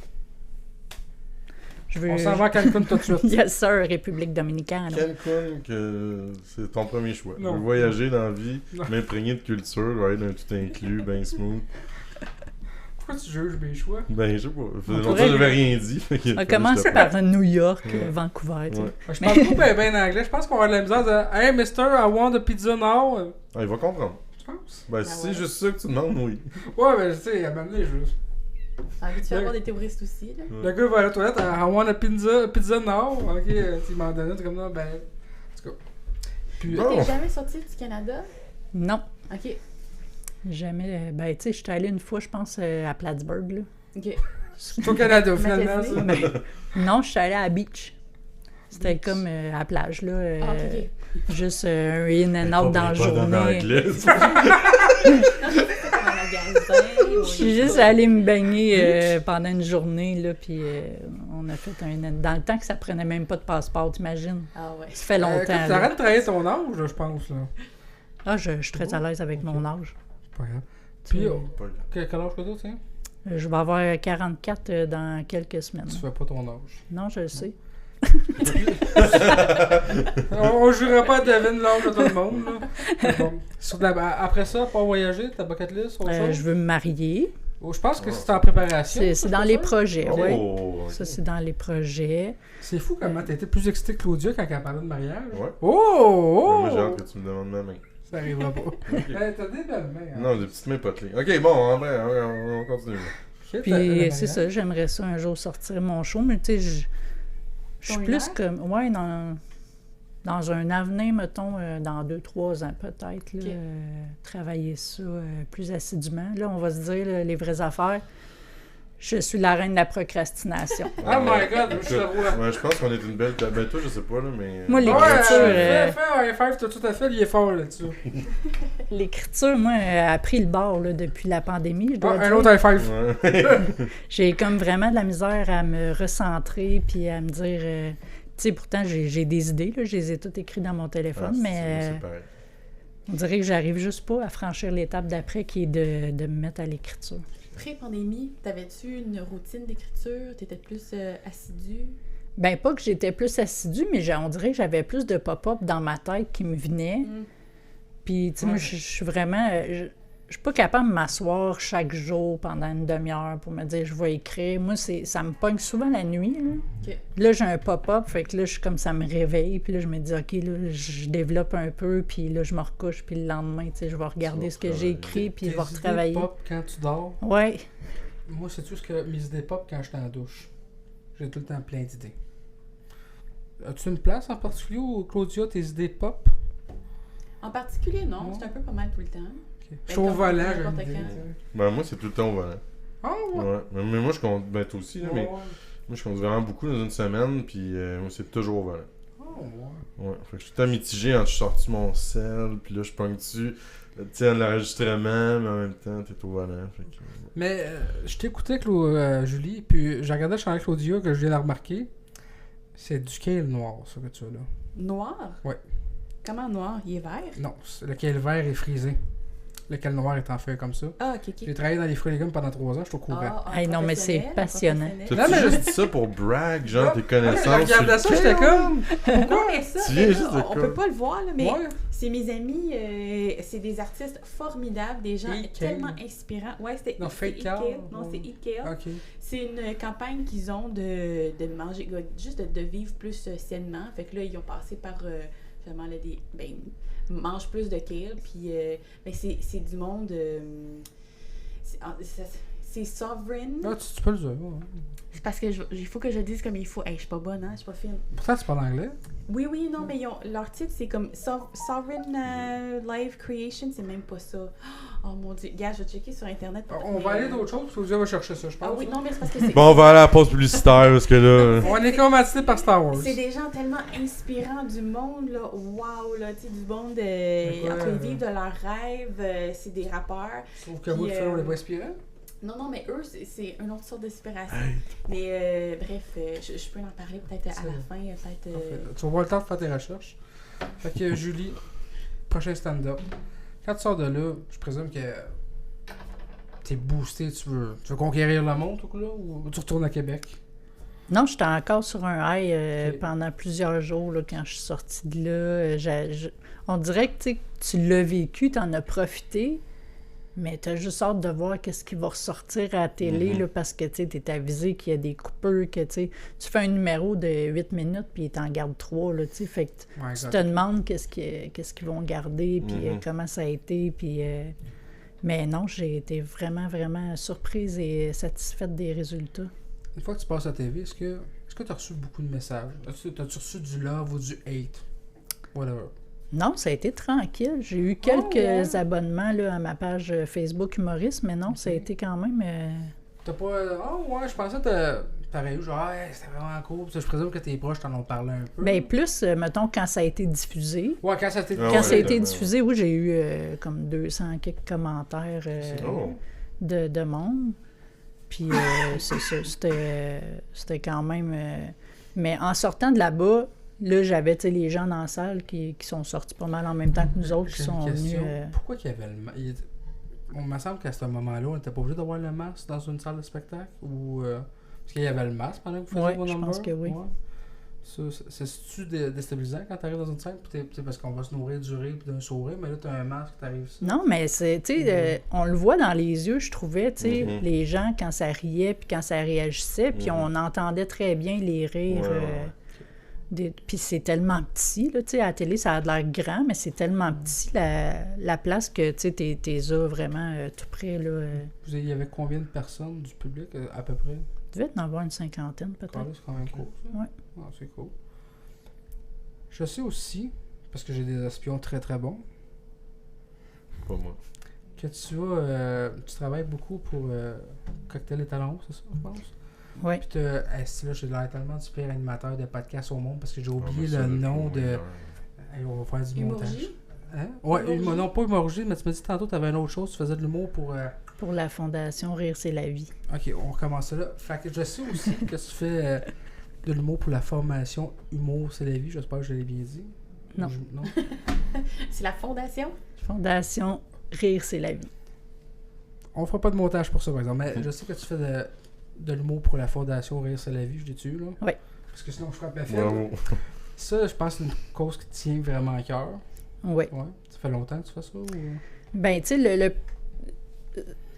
Je veux... On s'en va à Cancun tout de suite. Yes, sir, République dominicaine. Cancun, que c'est ton premier choix. Non. Je veux voyager dans la vie, Non. m'imprégner de culture, aller d'un tout inclus, ben smooth. Pourquoi tu juges mes choix? Ben, je sais pas. Ça faisait pourrait- longtemps que j'avais rien dit. fait que On fallait commence que je te par New York, Ouais. Vancouver. tu sais. Ouais. Je parle pas bien anglais. Je pense qu'on va avoir de la misère de Hey, mister, I want a pizza now. Ah, il va comprendre. Tu penses? Ben, Ah si ouais. c'est juste ça que tu demandes, oui. Ouais, ben, tu sais, à un moment donné, juste. Envie de faire voir des touristes aussi, là. Le gars va à la toilette, I want a pizza now. Ok, il m'en donnait, t'es comme non, ben. En tout cas. Puis, Bon. T'es jamais sorti du Canada? Non, Ok. jamais. Ben, tu sais, j'étais allée une fois, je pense, à Plattsburgh. Là. Ok. c'est au Canada, finalement, ça. Magasiner. Non, je suis allée à la beach. C'était comme à la plage, là. Ah, ok. Juste un in and out dans la journée. En magasin. Je suis juste allée me baigner pendant une journée, là, puis on a fait dans le temps que ça prenait même pas de passeport, t'imagines? Ah ouais. Ça fait longtemps. là. T'arrêtes de travailler ton âge, là, je pense, là. Ah, je suis très à l'aise avec mon âge. C'est pas grave. Puis, Tu- quel âge que t'as, tiens? Je vais avoir 44 dans quelques semaines. Tu fais pas ton âge. Non, je le sais. On jurerait pas à Devin l'âge de tout le monde, là. Bon. Après ça, pas voyager, ta bucket list, autre chose? Je veux me marier. Oh, je pense que c'est en préparation. C'est dans les projets, oui. Oh, ok. Ça, c'est dans les projets. C'est fou comment t'as été plus excité que Claudia quand elle parlait de mariage. Ouais. Oh! Moi, j'ai hâte que tu me demandes ma main. Ça arrivera pas. Ok. T'as des belles mains. Hein? Non, des petites mains potelées. Ok, bon, en vrai, on continue. Ok, Puis t'as- c'est ça, j'aimerais ça un jour sortir mon show, mais tu sais, je suis Ton plus hiver? comme. Ouais, dans un avenir, mettons, dans 2-3 ans peut-être, là, Ok. travailler ça plus assidûment. Là, on va se dire là, les vraies affaires. Je suis la reine de la procrastination. Oh my god, moi, je suis le roi. Ouais, je pense qu'on est une belle. Ben, toi, je sais pas, là, mais. Moi, Ouais, l'écriture, fais un five, t'as tout à fait, il est fort là-dessus. l'écriture, moi, a pris le bord là, depuis la pandémie, je dois Ah, un dire. autre high five. Ouais. J'ai comme vraiment de la misère à me recentrer puis à me dire... tu sais, pourtant, j'ai des idées, là, je les ai toutes écrites dans mon téléphone, Ah, mais c'est pareil. on dirait que j'arrive juste pas à franchir l'étape d'après qui est de me mettre à l'écriture. Pré-pandémie, t'avais-tu une routine d'écriture? T'étais plus assidue? Ben pas que j'étais plus assidue, mais on dirait que j'avais plus de pop-up dans ma tête qui me venaient. Mm. Puis, tu sais, moi, je suis vraiment... Je suis pas capable de m'asseoir chaque jour pendant une demi-heure pour me dire je vais écrire. Moi, ça me pogne souvent la nuit. Là, Ok. là j'ai un pop-up, fait que là, je suis comme ça me réveille. Puis là, je me dis, OK, là, je développe un peu. Puis là, je me recouche. Puis le lendemain, tu sais, je vais regarder ce que j'ai écrit. Puis je vais Tes retravailler. idées pop quand tu dors. Ouais. Moi, c'est tout ce que mes idées pop quand je suis en douche. J'ai tout le temps plein d'idées. As-tu une place en particulier où, Claudia, tes idées pop? En particulier, non. Non. C'est un peu pas mal tout le temps. Je suis au comme volant, j'ai n'importe une idée. quand. Ben, moi, c'est tout le temps au volant. Ah ouais? Ouais. Mais moi, je compte. Ben, toi aussi, là, mais Ouais. moi, je compte vraiment beaucoup dans une semaine, puis moi, c'est toujours au volant. Oh, ouais. Ouais. Fait que je suis tout le temps mitigé entre je sortis mon sel, puis là, je pogne dessus. Tu sais, l'enregistrement, mais en même temps, t'es au volant. Fait que... Mais je t'écoutais, Julie, puis j'ai regardé le chandail Claudia que je viens de remarquer. C'est du kale noir, ça que tu as là. Noir? Ouais. Comment noir? Il est vert? Non, le kale vert est frisé. Le kale noir est en feuille comme ça. Ah, ok, ok. J'ai travaillé dans les fruits et légumes pendant 3 ans, je suis au courant. Ah, Hey, non, mais c'est professionnel, passionnant. professionnel. Non, T'as-tu mais- juste dit ça pour brag, genre, Non, tes Je connaissances? regardais ça, sur le j'étais kale? comme. Non, mais ça, Tu mais viens là, juste de on quoi? peut pas le voir, là, mais Ouais. c'est mes amis, c'est des artistes formidables, des gens Eat tellement Kale. inspirants. Ouais, c'était Non, c'est Fake Eat Kale. Kale. Non, c'est Eat Kale. Ok. C'est une campagne qu'ils ont de manger, juste de vivre plus sainement. Fait que là, ils ont passé par justement là, mange plus de kale. Puis ben, c'est du monde. C'est sovereign. Ah, tu peux le dire. Ouais. C'est parce que il faut que je le dise comme il faut. Hey, je suis pas bonne, hein? Je suis pas fine. Pourtant, c'est pas l'anglais. Oui, non, mais leur titre, c'est comme Sovereign Life Creation, c'est même pas ça. Oh mon dieu. Gars, je vais checker sur Internet. On va aller d'autres choses, parce que Claudia va chercher ça, je pense. Ah oui, non, mais c'est parce que c'est. Bon, on va aller à la pause publicitaire, parce que là... On est commandité par Star Wars. C'est des gens tellement inspirants du monde, là. Waouh, là, tu sais, du monde, Ouais. en train de vivre de leurs rêves. C'est des rappeurs. Sauf que vous, Puis, on les voit inspirants. Non, mais eux, c'est une autre sorte d'inspiration. Mais bref, je peux en parler peut-être à la fin. Peut-être. Parfait. Tu vas avoir le temps de faire tes recherches. Fait que Julie, prochain stand-up. Quand tu sors de là, je présume que t'es boosté, tu veux conquérir le monde, tout là, ou tu retournes à Québec? Non, j'étais encore sur un high Ok. pendant plusieurs jours là, quand je suis sortie de là. On dirait que tu sais, tu l'as vécu, tu en as profité, mais tu as juste hâte de voir qu'est-ce qui va ressortir à la télé là, parce que tu es avisé qu'il y a des coupures, que tu fais un numéro de 8 minutes puis il t'en garde 3. Là, fait que Ouais, tu exact. te demandes qu'est-ce qu'ils vont garder, puis comment ça a été. Puis, mais non, j'ai été vraiment, vraiment surprise et satisfaite des résultats. Une fois que tu passes à la TV, est-ce que tu as reçu beaucoup de messages? T'as-tu reçu du love ou du hate? Whatever. Non, ça a été tranquille. J'ai eu quelques abonnements là, à ma page Facebook humoriste, mais non, ça a été quand même... T'as pas. Oh ouais, je pensais que t'aurais eu genre, hey, c'était vraiment cool. Parce que je présume que tes proches t'en ont parlé un peu. Ben plus, mettons, quand ça a été diffusé. Ouais, quand ça t'est. Ah Quand ouais, ça a été ouais. diffusé, oui, j'ai eu comme 200 quelques commentaires Oh. de monde. Puis c'est ça, c'était quand même... mais en sortant de là-bas, là, j'avais tu sais, les gens dans la salle qui sont sortis pas mal en même temps que nous autres, qui J'ai sont une venus... question. Pourquoi qu'il y avait le masque? On me semble qu'à ce moment-là, on n'était pas obligé d'avoir le masque dans une salle de spectacle? Ou. Parce qu'il y avait le masque pendant que vous faisiez Ouais, vos je numbers? pense que oui. Ouais. C'est-tu déstabilisant quand t'arrives dans une scène? Puis parce qu'on va se nourrir du rire puis d'un sourire, mais là, t'as un masque, t'arrives ça. Non, mais c'est, tu sais, on le voit dans les yeux, je trouvais, tu sais, les gens, quand ça riait puis quand ça réagissait, puis on entendait très bien les rires. Puis c'est tellement petit, là, tu sais, à la télé, ça a l'air grand, mais c'est tellement petit, la place, que, tu sais, t'es vraiment tout près, là. Il y avait combien de personnes du public, à peu près? Il devait en avoir une cinquantaine, peut-être. C'est quand même cool, ça. Ouais. Ah, c'est cool. Je sais aussi, parce que j'ai des espions très très bons, Pas moi. que tu travailles beaucoup pour Cocktail et Talons, c'est ça, je pense? Oui. Puis là, j'ai l'air tellement du pire animateur de podcast au monde parce que j'ai oublié Ah, le ben, ça, nom le de... fond, Hey, on va faire du montage. Humorgie? Hein? Ouais, Humorgie? non, pas humorgie, mais tu m'as dit tantôt que tu avais une autre chose, tu faisais de l'humour pour... Pour la Fondation Rire, c'est la vie. Ok, on recommence ça là. Fait que je sais aussi que tu fais de l'humour pour la formation Humour, c'est la vie. J'espère que je l'ai bien dit. Non. Non? C'est la fondation? Fondation Rire, c'est la vie. On fera pas de montage pour ça, par exemple. Mais je sais que tu fais de l'humour pour la fondation Rire, c'est la vie. Je l'ai tué, là? Oui. Parce que sinon, je frappe la fête. Bravo. Ça, je pense que c'est une cause qui te tient vraiment à cœur. Oui. Ouais. Ça fait longtemps que tu fais ça? Ou... Ben, tu sais,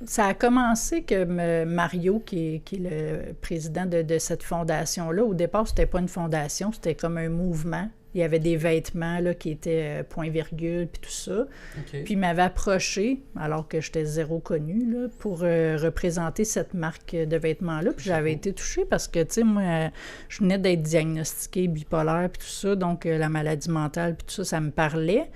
ça a commencé que Mario, qui est le président de cette fondation-là, au départ, c'était pas une fondation, c'était comme un mouvement. Il y avait des vêtements là, qui étaient point-virgule, puis tout ça. Okay. Puis il m'avait approché, alors que j'étais zéro connue, là, pour représenter cette marque de vêtements-là. Puis j'avais été touchée parce que, tu sais, moi, je venais d'être diagnostiquée bipolaire, puis tout ça, donc la maladie mentale, puis tout ça, ça me parlait.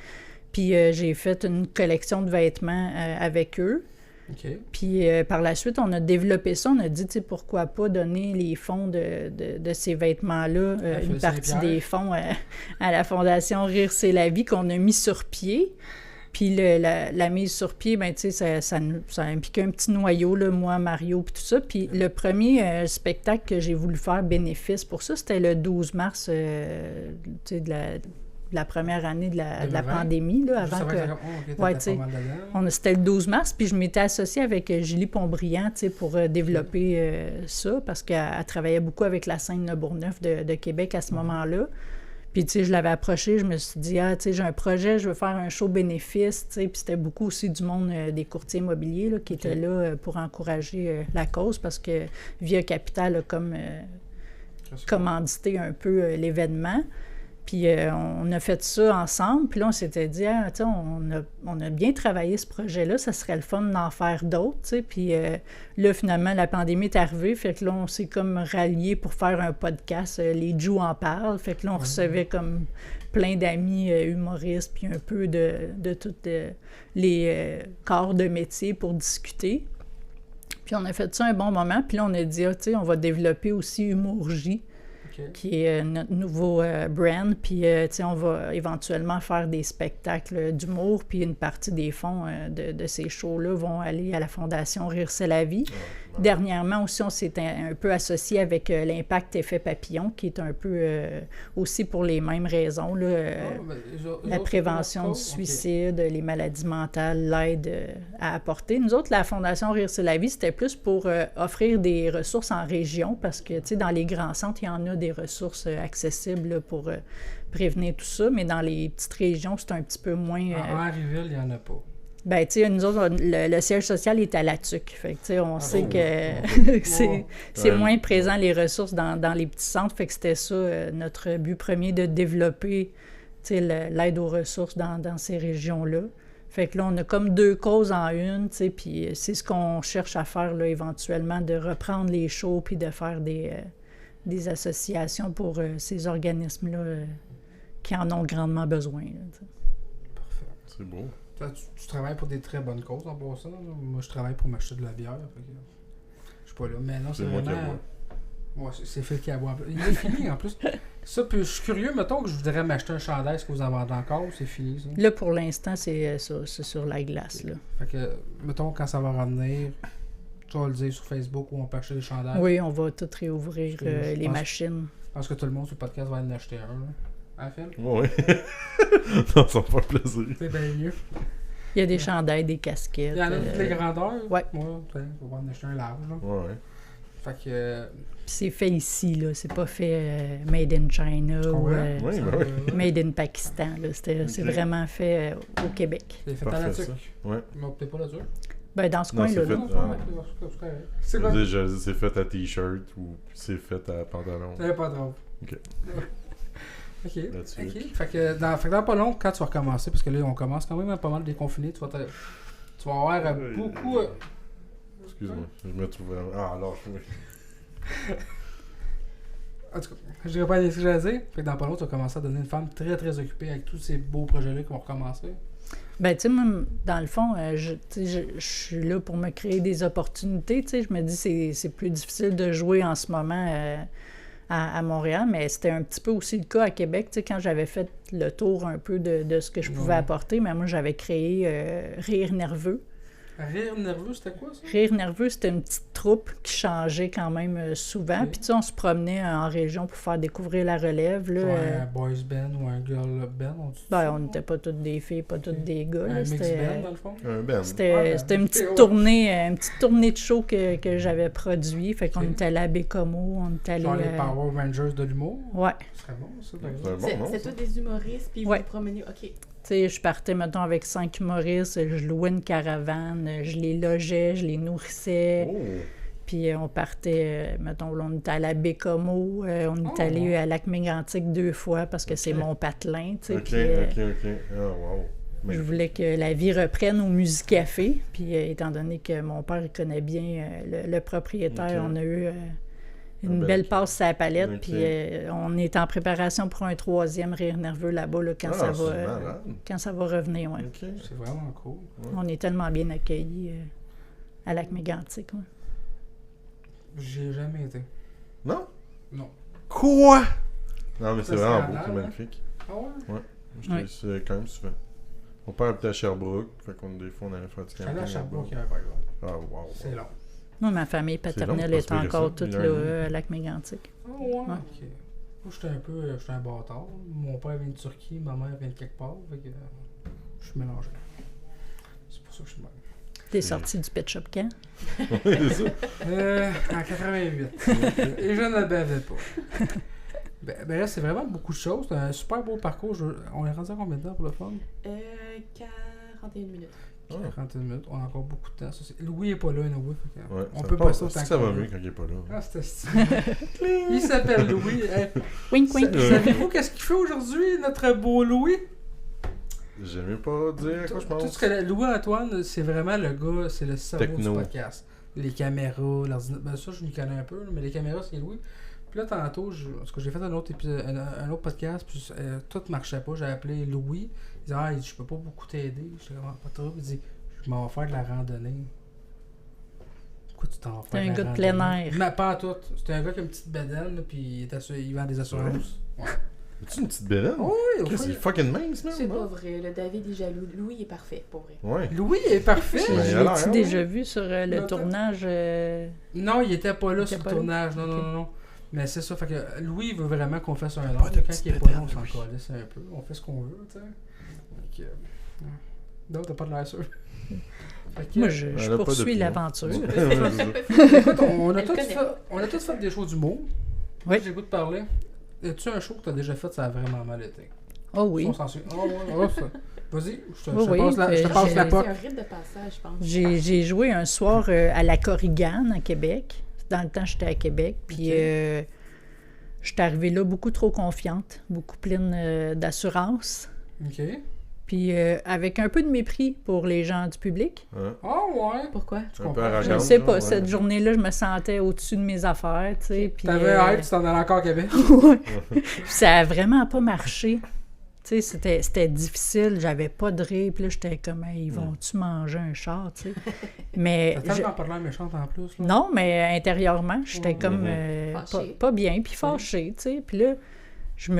Puis j'ai fait une collection de vêtements avec eux. Okay. Puis par la suite, on a développé ça. On a dit, tu sais, pourquoi pas donner les fonds de ces vêtements-là, une partie des fonds à la Fondation Rire, c'est la vie, qu'on a mis sur pied. Puis la mise sur pied, ben tu sais, ça impliquait un petit noyau, là, moi, Mario, puis tout ça. Puis le premier spectacle que j'ai voulu faire bénéfice pour ça, c'était le 12 mars, tu sais, de la première année de la pandémie, là, avant que... Ouais, tu sais, c'était le 12 mars, puis je m'étais associée avec Julie Pontbriand, tu sais, pour développer ça, parce qu'elle travaillait beaucoup avec la scène Le Bourgneuf de Québec à ce moment-là. Puis, tu sais, je l'avais approchée, je me suis dit, tu sais, j'ai un projet, je veux faire un show bénéfice, tu sais, puis c'était beaucoup aussi du monde des courtiers immobiliers, là, qui étaient là pour encourager la cause, parce que Via Capital a comme commandité un peu l'événement. Puis on a fait ça ensemble, puis là, on s'était dit, tu sais, on a bien travaillé ce projet-là, ça serait le fun d'en faire d'autres, tu sais. Puis là, finalement, la pandémie est arrivée, fait que là, on s'est comme ralliés pour faire un podcast, les Jou en parlent, fait que là, on recevait comme plein d'amis humoristes, puis un peu de tous les corps de métier pour discuter. Puis on a fait ça un bon moment, puis là, on a dit, tu sais, on va développer aussi Humorgie, qui est notre nouveau brand. Puis, tu sais, on va éventuellement faire des spectacles d'humour, puis une partie des fonds de ces shows-là vont aller à la Fondation Rire, c'est la vie. Dernièrement aussi, on s'est un peu associé avec l'Impact Effet Papillon, qui est un peu aussi pour les mêmes raisons, là, la prévention du suicide, les maladies mentales, l'aide à apporter. Nous autres, la Fondation Rire, c'est la vie, c'était plus pour offrir des ressources en région, parce que, tu sais, dans les grands centres, il y en a des ressources accessibles là, pour prévenir tout ça, mais dans les petites régions, c'est un petit peu moins... En Henryville, il n'y en a pas. Ben, tu sais, nous autres, le siège social est à La Tuque. Fait que, tu sais, on sait que c'est moins présent, les ressources dans les petits centres. Fait que c'était ça, notre but premier, de développer, tu sais, l'aide aux ressources dans ces régions-là. Fait que là, on a comme deux causes en une, tu sais, puis c'est ce qu'on cherche à faire, là, éventuellement, de reprendre les shows puis de faire des associations pour ces organismes-là qui en ont grandement besoin. Là, parfait. C'est beau. Tu travailles pour des très bonnes causes en passant. Là. Moi, je travaille pour m'acheter de la bière. Fait que, je suis pas là. Mais non, c'est moi vraiment... qui bois. Ouais, c'est Phil qui a boit. Il est fini en plus. Ça, puis je suis curieux, mettons que je voudrais m'acheter un chandail. Est-ce que vous en vendez encore ou c'est fini, ça? Là, pour l'instant, c'est sur la glace. Là. Fait que, mettons, quand ça va revenir, tu vas le dire sur Facebook où on peut acheter des chandails. Oui, on va tout réouvrir les machines. Je pense que tout le monde sur le podcast va en acheter un. Là. Hein, Phil? Oui. Non, ça me fait plaisir. C'est bien mieux. Il y a des chandails, des casquettes. Il y en a toutes les grandeurs. Ouais. Ouais, on va en acheter un large. Là. Ouais. Fait que... Puis c'est fait ici, là. C'est pas fait made in China ou Oui, ben oui. made in Pakistan, là. C'est vraiment fait au Québec. C'est fait à la Parfait, tuque. ça. Ouais. Mais peut-être pas la tuque. Ben, dans ce Non, coin-là, c'est là. fait. Non, c'est correct. Je C'est quoi? veux dire, c'est fait à t-shirt ou c'est fait à pantalon. C'est pas drôle. Ok. Ok. Là-dessus. Ok. Fait que dans pas long, quand tu vas recommencer, parce que là, on commence quand même à pas mal déconfiné, tu vas avoir beaucoup... Excuse-moi, je me trouve vraiment... Ah, alors, oui. En tout cas, je dirais pas ce que j'allais dire. Fait que dans pas long, tu vas commencer à devenir une femme très très occupée avec tous ces beaux projets-là qui vont recommencer. Ben, tu sais, moi, dans le fond, je suis là pour me créer des opportunités. Tu sais, je me dis c'est plus difficile de jouer en ce moment à Montréal, mais c'était un petit peu aussi le cas à Québec. Tu sais, quand j'avais fait le tour un peu de ce que je pouvais apporter, mais moi, j'avais créé Rire Nerveux. Rire Nerveux, c'était quoi ça? Rire Nerveux, c'était une petite troupe qui changeait quand même souvent. Ok. Puis tu sais, on se promenait en région pour faire découvrir la relève. Là, Genre un boys band ou un girl band? on n'était pas toutes des filles, pas toutes des gars. Un Là, mix c'était, band, dans le fond? Un Ben. C'était une Ok, petite ouais. tournée de show que j'avais produit. Fait qu'on Ok. était allé à Bécomo, on était allé... Genre les Power Rangers de l'humour? Ouais. Ce serait bon, ça, par C'est un exemple. bon nom, C'est ça. tous des humoristes, puis vous Ouais. vous promenez. OK. Tu sais, je partais, mettons, avec 5 humoristes, je louais une caravane, je les logeais, je les nourrissais. Oh! Puis on partait, mettons, là, on était allé à Bécomo, on est allé à Lac-Mégantic 2 fois parce que c'est mon patelin, tu sais. Ok, Puis, ok. Ah, wow. je voulais que la vie reprenne au Musicafé. Puis étant donné que mon père il connaît bien le propriétaire, Ok. on a eu une ben, belle ok. passe à la palette. Ok. Puis on est en préparation pour un 3e Rire Nerveux là-bas là, quand, Ah, c'est malade. quand ça va revenir. Ouais. Ok. C'est vraiment cool. On est tellement bien accueillis à Lac-Mégantic. Ouais. J'ai jamais été. Non? Non. Quoi? Non, mais Ça, c'est vraiment c'est beau, à c'est Laval, magnifique. Ah ouais? Ouais. C'est quand même souvent. Mon père habitait à Sherbrooke, fait qu'on des fois on allait faire du Je suis allé camping à Sherbrooke là-bas. hier, par exemple. Ah, wow. C'est long. Moi, ma famille long, paternelle pas est se payer encore ça, toute il y a là un an. à Lac-Mégantic. Ah ouais? Ok. Moi, j'étais un bâtard. Mon père vient de Turquie, ma mère vient de quelque part. Fait que je suis mélangé. C'est pour ça que je suis de même. T'es sorti du Pet Shop quand? Oui, c'est ça. En 88. Et je ne bavais pas. Ben là, c'est vraiment beaucoup de choses. C'est un super beau parcours. On est rendu à combien de temps pour le fun? 41 minutes. 40 minutes. On a encore beaucoup de temps. Louis est pas là, anyway, fait que Ouais, on ça peut passe. passer autant Ça va qu'on mieux veut. quand il est pas là. Ah, c'était stylé. Il s'appelle Louis. Hey, Wink, wink. savez-vous qu'est-ce qu'il fait aujourd'hui, notre beau Louis? J'aime mieux pas dire à quoi je Tout pense. ce que Louis-Antoine, c'est vraiment le gars, c'est le cerveau Techno. du podcast. Les caméras, l'ordinateur. Ben ça, je m'y connais un peu, là, mais les caméras, c'est Louis. Puis là, tantôt, parce que j'ai fait un autre épisode, un autre podcast, puis tout marchait pas. J'ai appelé Louis. Il dit, il dit, je peux pas beaucoup t'aider. Je dis, pas trop. Il dit, je m'en vais faire de la randonnée. Pourquoi tu t'en vas faire T'es un de la gars de plein randonnée? air. Mais pas à tout. C'était un gars qui a une petite bedaine, là, puis il vend des assurances. Ouais. As-tu une petite bédaine? Oui, au Qu'est-ce fond, qu'il est fucking mince, man? C'est pas vrai. Le David est jaloux. Louis est parfait, pour vrai. Ouais. Louis est parfait. Ben, Je il a l'air, l'ai-tu hein, déjà vu sur le Attends. tournage? Non, il était pas là Il sur était le pas là? tournage. Non, Ok. non. Mais c'est ça. Fait que Louis veut vraiment qu'on fasse un Pas nom. de Quand petite il est pas là, on bédaine, s'en Louis. calisse un peu. On fait ce qu'on veut, tu sais. Fait que, ouais. Non, t'as pas de l'air sûr. Fait que, Moi, je Elle a pas poursuis d'opinion. l'aventure. Ouais, c'est ça. écoute, on a Elle tous connaît fait, pas. on a tous fait des shows d'humour. Oui. J'ai le goût de parler. As-tu un show que t'as déjà fait, ça a vraiment mal été? Oh oui. On s'en souvient. Oh, ouais, ça. Vas-y, je te Oui, passe la, je te oui, passe la j'ai- POC. C'est un rite de passage, je pense. J'ai joué un soir à la Corrigane à Québec. Dans le temps, j'étais à Québec. Puis Ok. j'étais arrivée là beaucoup trop confiante, beaucoup pleine d'assurance. OK. Puis avec un peu de mépris pour les gens du public. Hein? Ah ouais. Pourquoi? Je Un peu comprends. Je arrogante, sais là, pas, ouais. cette journée-là, je me sentais au-dessus de mes affaires, tu sais. Puis T'avais hâte, tu t'en allais encore à Québec. ouais. Puis ça a vraiment pas marché. Tu sais, c'était difficile, j'avais pas de rire, puis là, j'étais comme, hey, ils vont-tu manger un char, tu sais? Mais T'as tellement pas l'air méchante en plus. Là. non, mais intérieurement, j'étais Ouais. comme Fâchée. pas bien, puis fâchée, tu sais. Puis là, je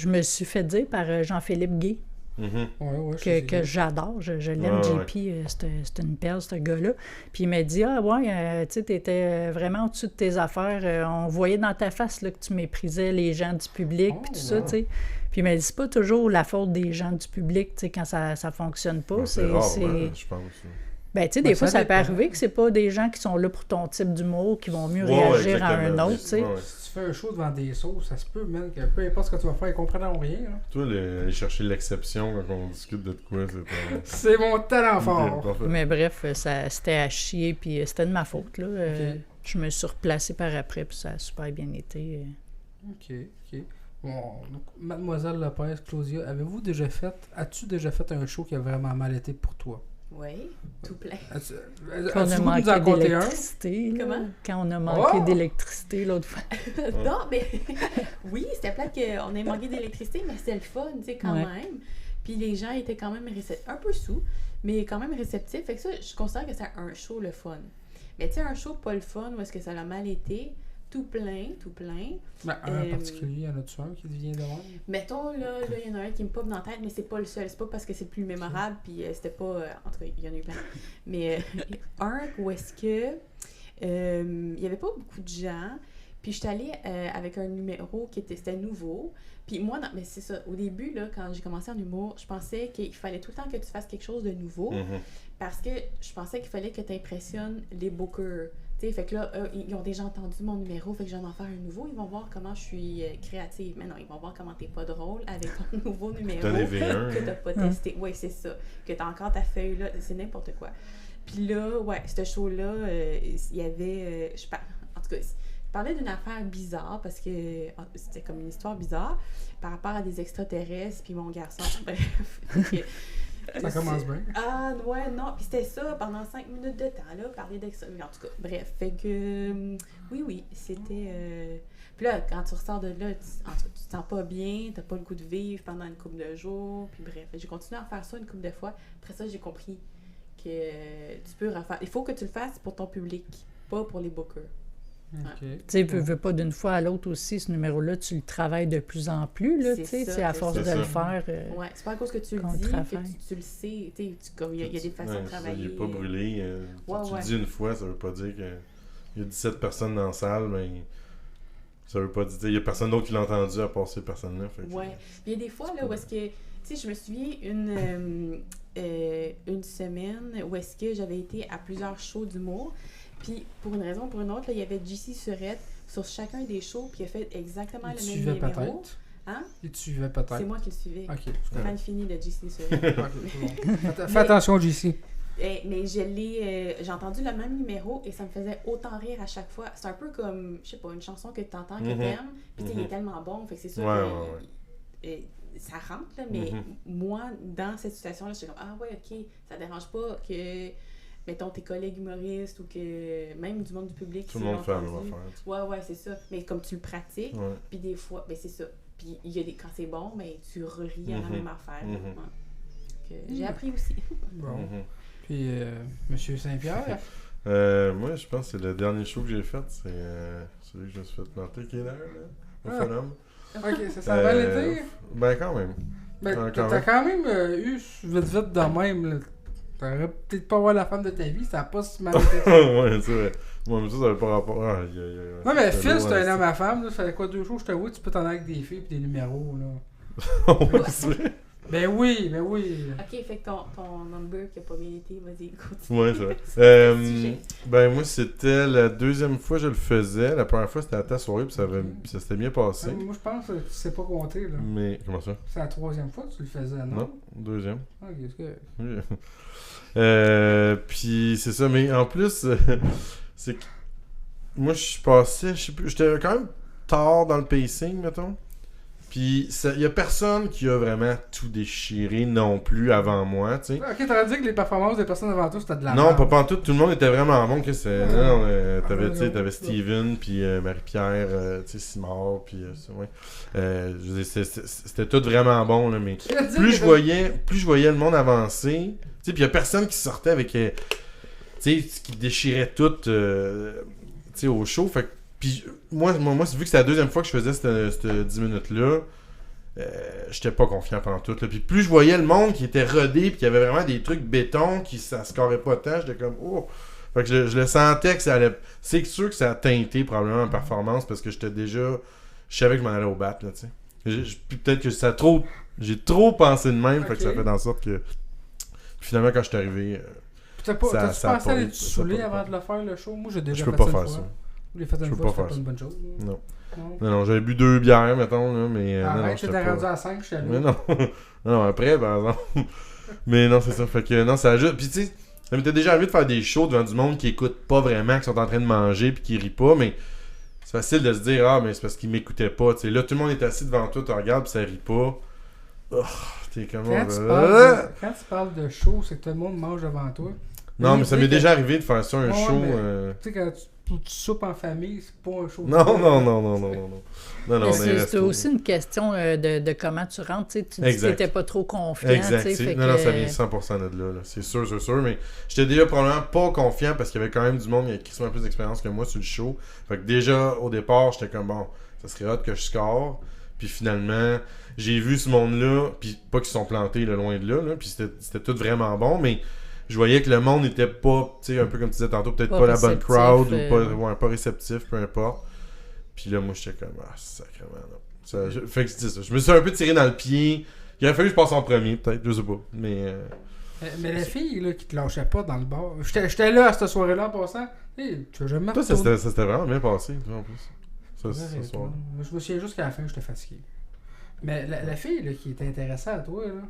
me suis fait dire par Jean-Philippe Gay, Mhm. Ouais, je sais. que j'adore, je l'aime, Ouais, JP, c'est une perle, ce gars-là. Puis il m'a dit, ah ouais, tu sais, t'étais vraiment au-dessus de tes affaires, on voyait dans ta face là, que tu méprisais les gens du public, puis tout ça, ouais. tu sais. Puis il m'a dit, c'est pas toujours la faute des gens du public, tu sais, quand ça fonctionne pas, Ouais, c'est rare, c'est... ouais, je pense. Ben, tu sais, des fois, ça peut arriver que c'est pas des gens qui sont là pour ton type d'humour qui vont mieux réagir à un autre, tu sais. Si tu fais un show devant des sauces, ça se peut, même, que peu importe ce que tu vas faire, ils comprennent rien. Là. Toi, aller chercher l'exception quand on discute de quoi, c'est pas... C'est mon talent fort. Parfait. Mais bref, c'était à chier, puis c'était de ma faute, là. Je me suis replacée par après, puis ça a super bien été. Ok. Bon, donc, Mademoiselle Lopez, Claudia, as-tu déjà fait un show qui a vraiment mal été pour toi? Oui, tout plein. Quand on a manqué d'électricité. Comment? Quand on a manqué d'électricité l'autre fois. Non, mais oui, c'était plate qu'on ait manqué d'électricité, mais c'était le fun, tu sais, quand même. Puis les gens étaient quand même un peu sous, mais quand même réceptifs. Fait que ça, je considère que c'est un show le fun. Mais tu sais, un show pas le fun, où est-ce que ça a mal été, tout plein. Ben, un en particulier, y en a-tu un qui te vient de même? Mettons, là, il y en a un qui me pop dans la tête, mais c'est pas le seul. C'est pas parce que c'est le plus mémorable, puis c'était pas... en tout cas, il y en a eu plein. Mais un où est-ce que... il y avait pas beaucoup de gens, puis j'étais allée avec un numéro c'était nouveau. Puis moi, mais c'est ça, au début, là, quand j'ai commencé en humour, je pensais qu'il fallait tout le temps que tu fasses quelque chose de nouveau, parce que je pensais qu'il fallait que tu impressionnes les bookers. T'sais, fait que là, ils ont déjà entendu mon numéro, fait que je viens d'en faire un nouveau, ils vont voir comment je suis créative. Mais non, ils vont voir comment t'es pas drôle avec ton nouveau numéro que t'as pas testé. Oui, c'est ça. Que t'as encore ta feuille là, c'est n'importe quoi. Puis là, ce show-là, il y avait... en tout cas, je parlais d'une affaire bizarre, parce que c'était comme une histoire bizarre, par rapport à des extraterrestres, puis mon garçon, bref. Ça commence bien. Ah, ouais, non. Puis c'était ça pendant 5 minutes de temps, là, parler d'extra... En tout cas, bref. Fait que, oui, c'était... Puis là, quand tu ressors de là, tu te sens pas bien, t'as pas le goût de vivre pendant une couple de jours. Puis bref, j'ai continué à faire ça une couple de fois. Après ça, j'ai compris que tu peux refaire... Il faut que tu le fasses pour ton public, pas pour les bookers. Tu sais, veux pas d'une fois à l'autre aussi, ce numéro-là, tu le travailles de plus en plus, là, tu sais, c'est à force de le faire. Ouais, c'est pas à cause que tu le dis, que tu le sais, tu sais, il y a des façons de travailler. Il n'est pas brûlé. Tu le dis une fois, ça veut pas dire qu'il y a 17 personnes dans la salle, mais ça veut pas dire, il y a personne d'autre qui l'a entendu à part ces personnes-là. Ouais, il y a des fois, là, où est-ce que, tu sais, je me souviens une semaine où est-ce que j'avais été à plusieurs shows d'humour. Puis, pour une raison ou pour une autre, là, il y avait JC Surette sur chacun des shows, puis il a fait exactement le même numéro. Peut-être? Hein? Il te suivait peut-être? C'est moi qui le suivais. OK. Fan fini de JC Surette. Fais attention, JC. Mais j'ai entendu le même numéro et ça me faisait autant rire à chaque fois. C'est un peu comme, je sais pas, une chanson que tu entends, que t'aimes, puis il est tellement bon, fait que c'est sûr que ça rentre, là, mais moi, dans cette situation-là, je suis comme, ah ouais, OK, ça dérange pas que... mettons, tes collègues humoristes ou que même du monde du public. Tout le monde fait la même affaire. Ouais, c'est ça. Mais comme tu le pratiques, puis des fois, ben c'est ça. Puis il y a quand c'est bon, ben tu reris à la même affaire. J'ai appris aussi. Bon. Puis, Monsieur Saint-Pierre? Moi, je pense que c'est le dernier show que j'ai fait. C'est celui que je me suis fait planter, qui est là, au Phenom. Ok, ça va l'été? Ben, quand même. Ben, t'as quand même eu vite de même, là. T'aurais peut-être pas voir la femme de ta vie, ça a pas si mal été. Ouais, c'est vrai. Moi, mais ça avait pas rapport. Non, mais Phil, c'est un homme à femme, là. Ça fait quoi, 2 jours, je t'avoue, tu peux t'en aller avec des filles et des numéros, là. Ouais, c'est vrai. Ben oui. Ok, fait que ton number qui a pas bien été, vas-y, continue. Ouais, c'est vrai. Ben, moi, c'était la deuxième fois que je le faisais. La première fois, c'était à ta soirée, puis ça s'était bien passé. Moi, je pense que tu sais pas compter, là. Mais, comment ça? C'est la 3e fois que tu le faisais, non? Non, 2e. Ok, c'est que... puis c'est ça, mais en plus, c'est que moi, je suis passé, je sais plus, j'étais quand même tard dans le pacing, mettons. Puis il y a personne qui a vraiment tout déchiré non plus avant moi, tu sais. Ok, t'aurais dit que les performances des personnes avant toi, c'était de la non, merde. pas en tout le monde était vraiment bon, que c'est... t'avais Steven, puis Marie-Pierre, tu sais, Simard, puis ça, ouais. Je veux dire, c'était tout vraiment bon, là, mais plus je voyais le monde avancer, tu sais, puis il y a personne qui sortait avec, tu sais, qui déchirait tout, tu sais, au show, fait que puis moi, vu que c'était la deuxième fois que je faisais cette 10 minutes-là, j'étais pas confiant pendant tout. Là. Puis plus je voyais le monde qui était rodé, puis qu'il y avait vraiment des trucs béton, qui ça scorait pas tant, j'étais comme oh. Fait que je le sentais que ça allait. C'est sûr que ça a teinté probablement ma performance parce que j'étais déjà. Je savais que je m'en allais au bat, là, tu sais. Peut-être que ça j'ai trop pensé de même, fait que ça fait en sorte que. Puis finalement, quand je suis arrivé. T'as-tu ça pensé à pas- aller te ça saouler pas- avant de le faire, le show? Moi, j'ai déjà Je peux fait pas ça une faire fois. ça. Je l'ai fait une Je peux fois, pas c'était faire pas ça. une bonne chose. là. Non. Non. Non, j'avais bu 2 bières, mettons, là, mais non, Arrête, j'étais t'étais rendu pas... à 5, j'étais Mais là. non, non, après, par exemple. Mais non, c'est ça, fait que non, ça ajoute... Puis tu sais, ça m'était déjà arrivé de faire des shows devant du monde qui écoute pas vraiment, qui sont en train de manger, puis qui rit pas, mais c'est facile de se dire, ah, mais c'est parce qu'ils m'écoutaient pas, tu sais. Là, tout le monde est assis devant toi, tu regardes, puis ça rit pas. Oh, t'es comment... Quand tu parles de show, c'est que tout le monde mange devant toi. Non, mais ça m'est que- déjà arrivé de faire ça, un Ouais, show... mais- Tu sais, quand tu soupes en famille, c'est pas un show. Non, non, non, non, non, non, non. Non, non, Mais on est c'est resté- aussi une question de comment tu rentres. Tu sais, tu dis que Exact. t'étais pas trop confiant. Exact. tu sais, fait Non, non, que- ça vient 100% de là. C'est sûr, c'est sûr. Mais j'étais déjà probablement pas confiant parce qu'il y avait quand même du monde qui avait quasiment plus d'expérience que moi sur le show. Fait que déjà, au départ, j'étais comme bon, ça serait hot que je score. Puis finalement, j'ai vu ce monde-là. Puis pas qu'ils se sont plantés là, loin de là. Puis c'était tout vraiment bon. Mais je voyais que le monde n'était pas, tu sais, un peu comme tu disais tantôt, peut-être pas la bonne réceptif, crowd ou pas réceptif, peu importe. Puis là, moi, j'étais comme, ah, sacrément, non. Fait que c'est ça. Je me suis un peu tiré dans le pied. Il aurait fallu que je passe en premier, peut-être, je sais pas. Mais. Mais la fille là, qui te lâchait pas dans le bar. J'étais là à cette soirée-là en passant. Hey, tu vas jamais Toi, ça retourner. s'était vraiment bien passé, toi, en plus. Ça, Ouais, ce soir. je me souviens juste qu'à la fin, j'étais fatigué. Mais la fille là, qui était intéressée à toi, là.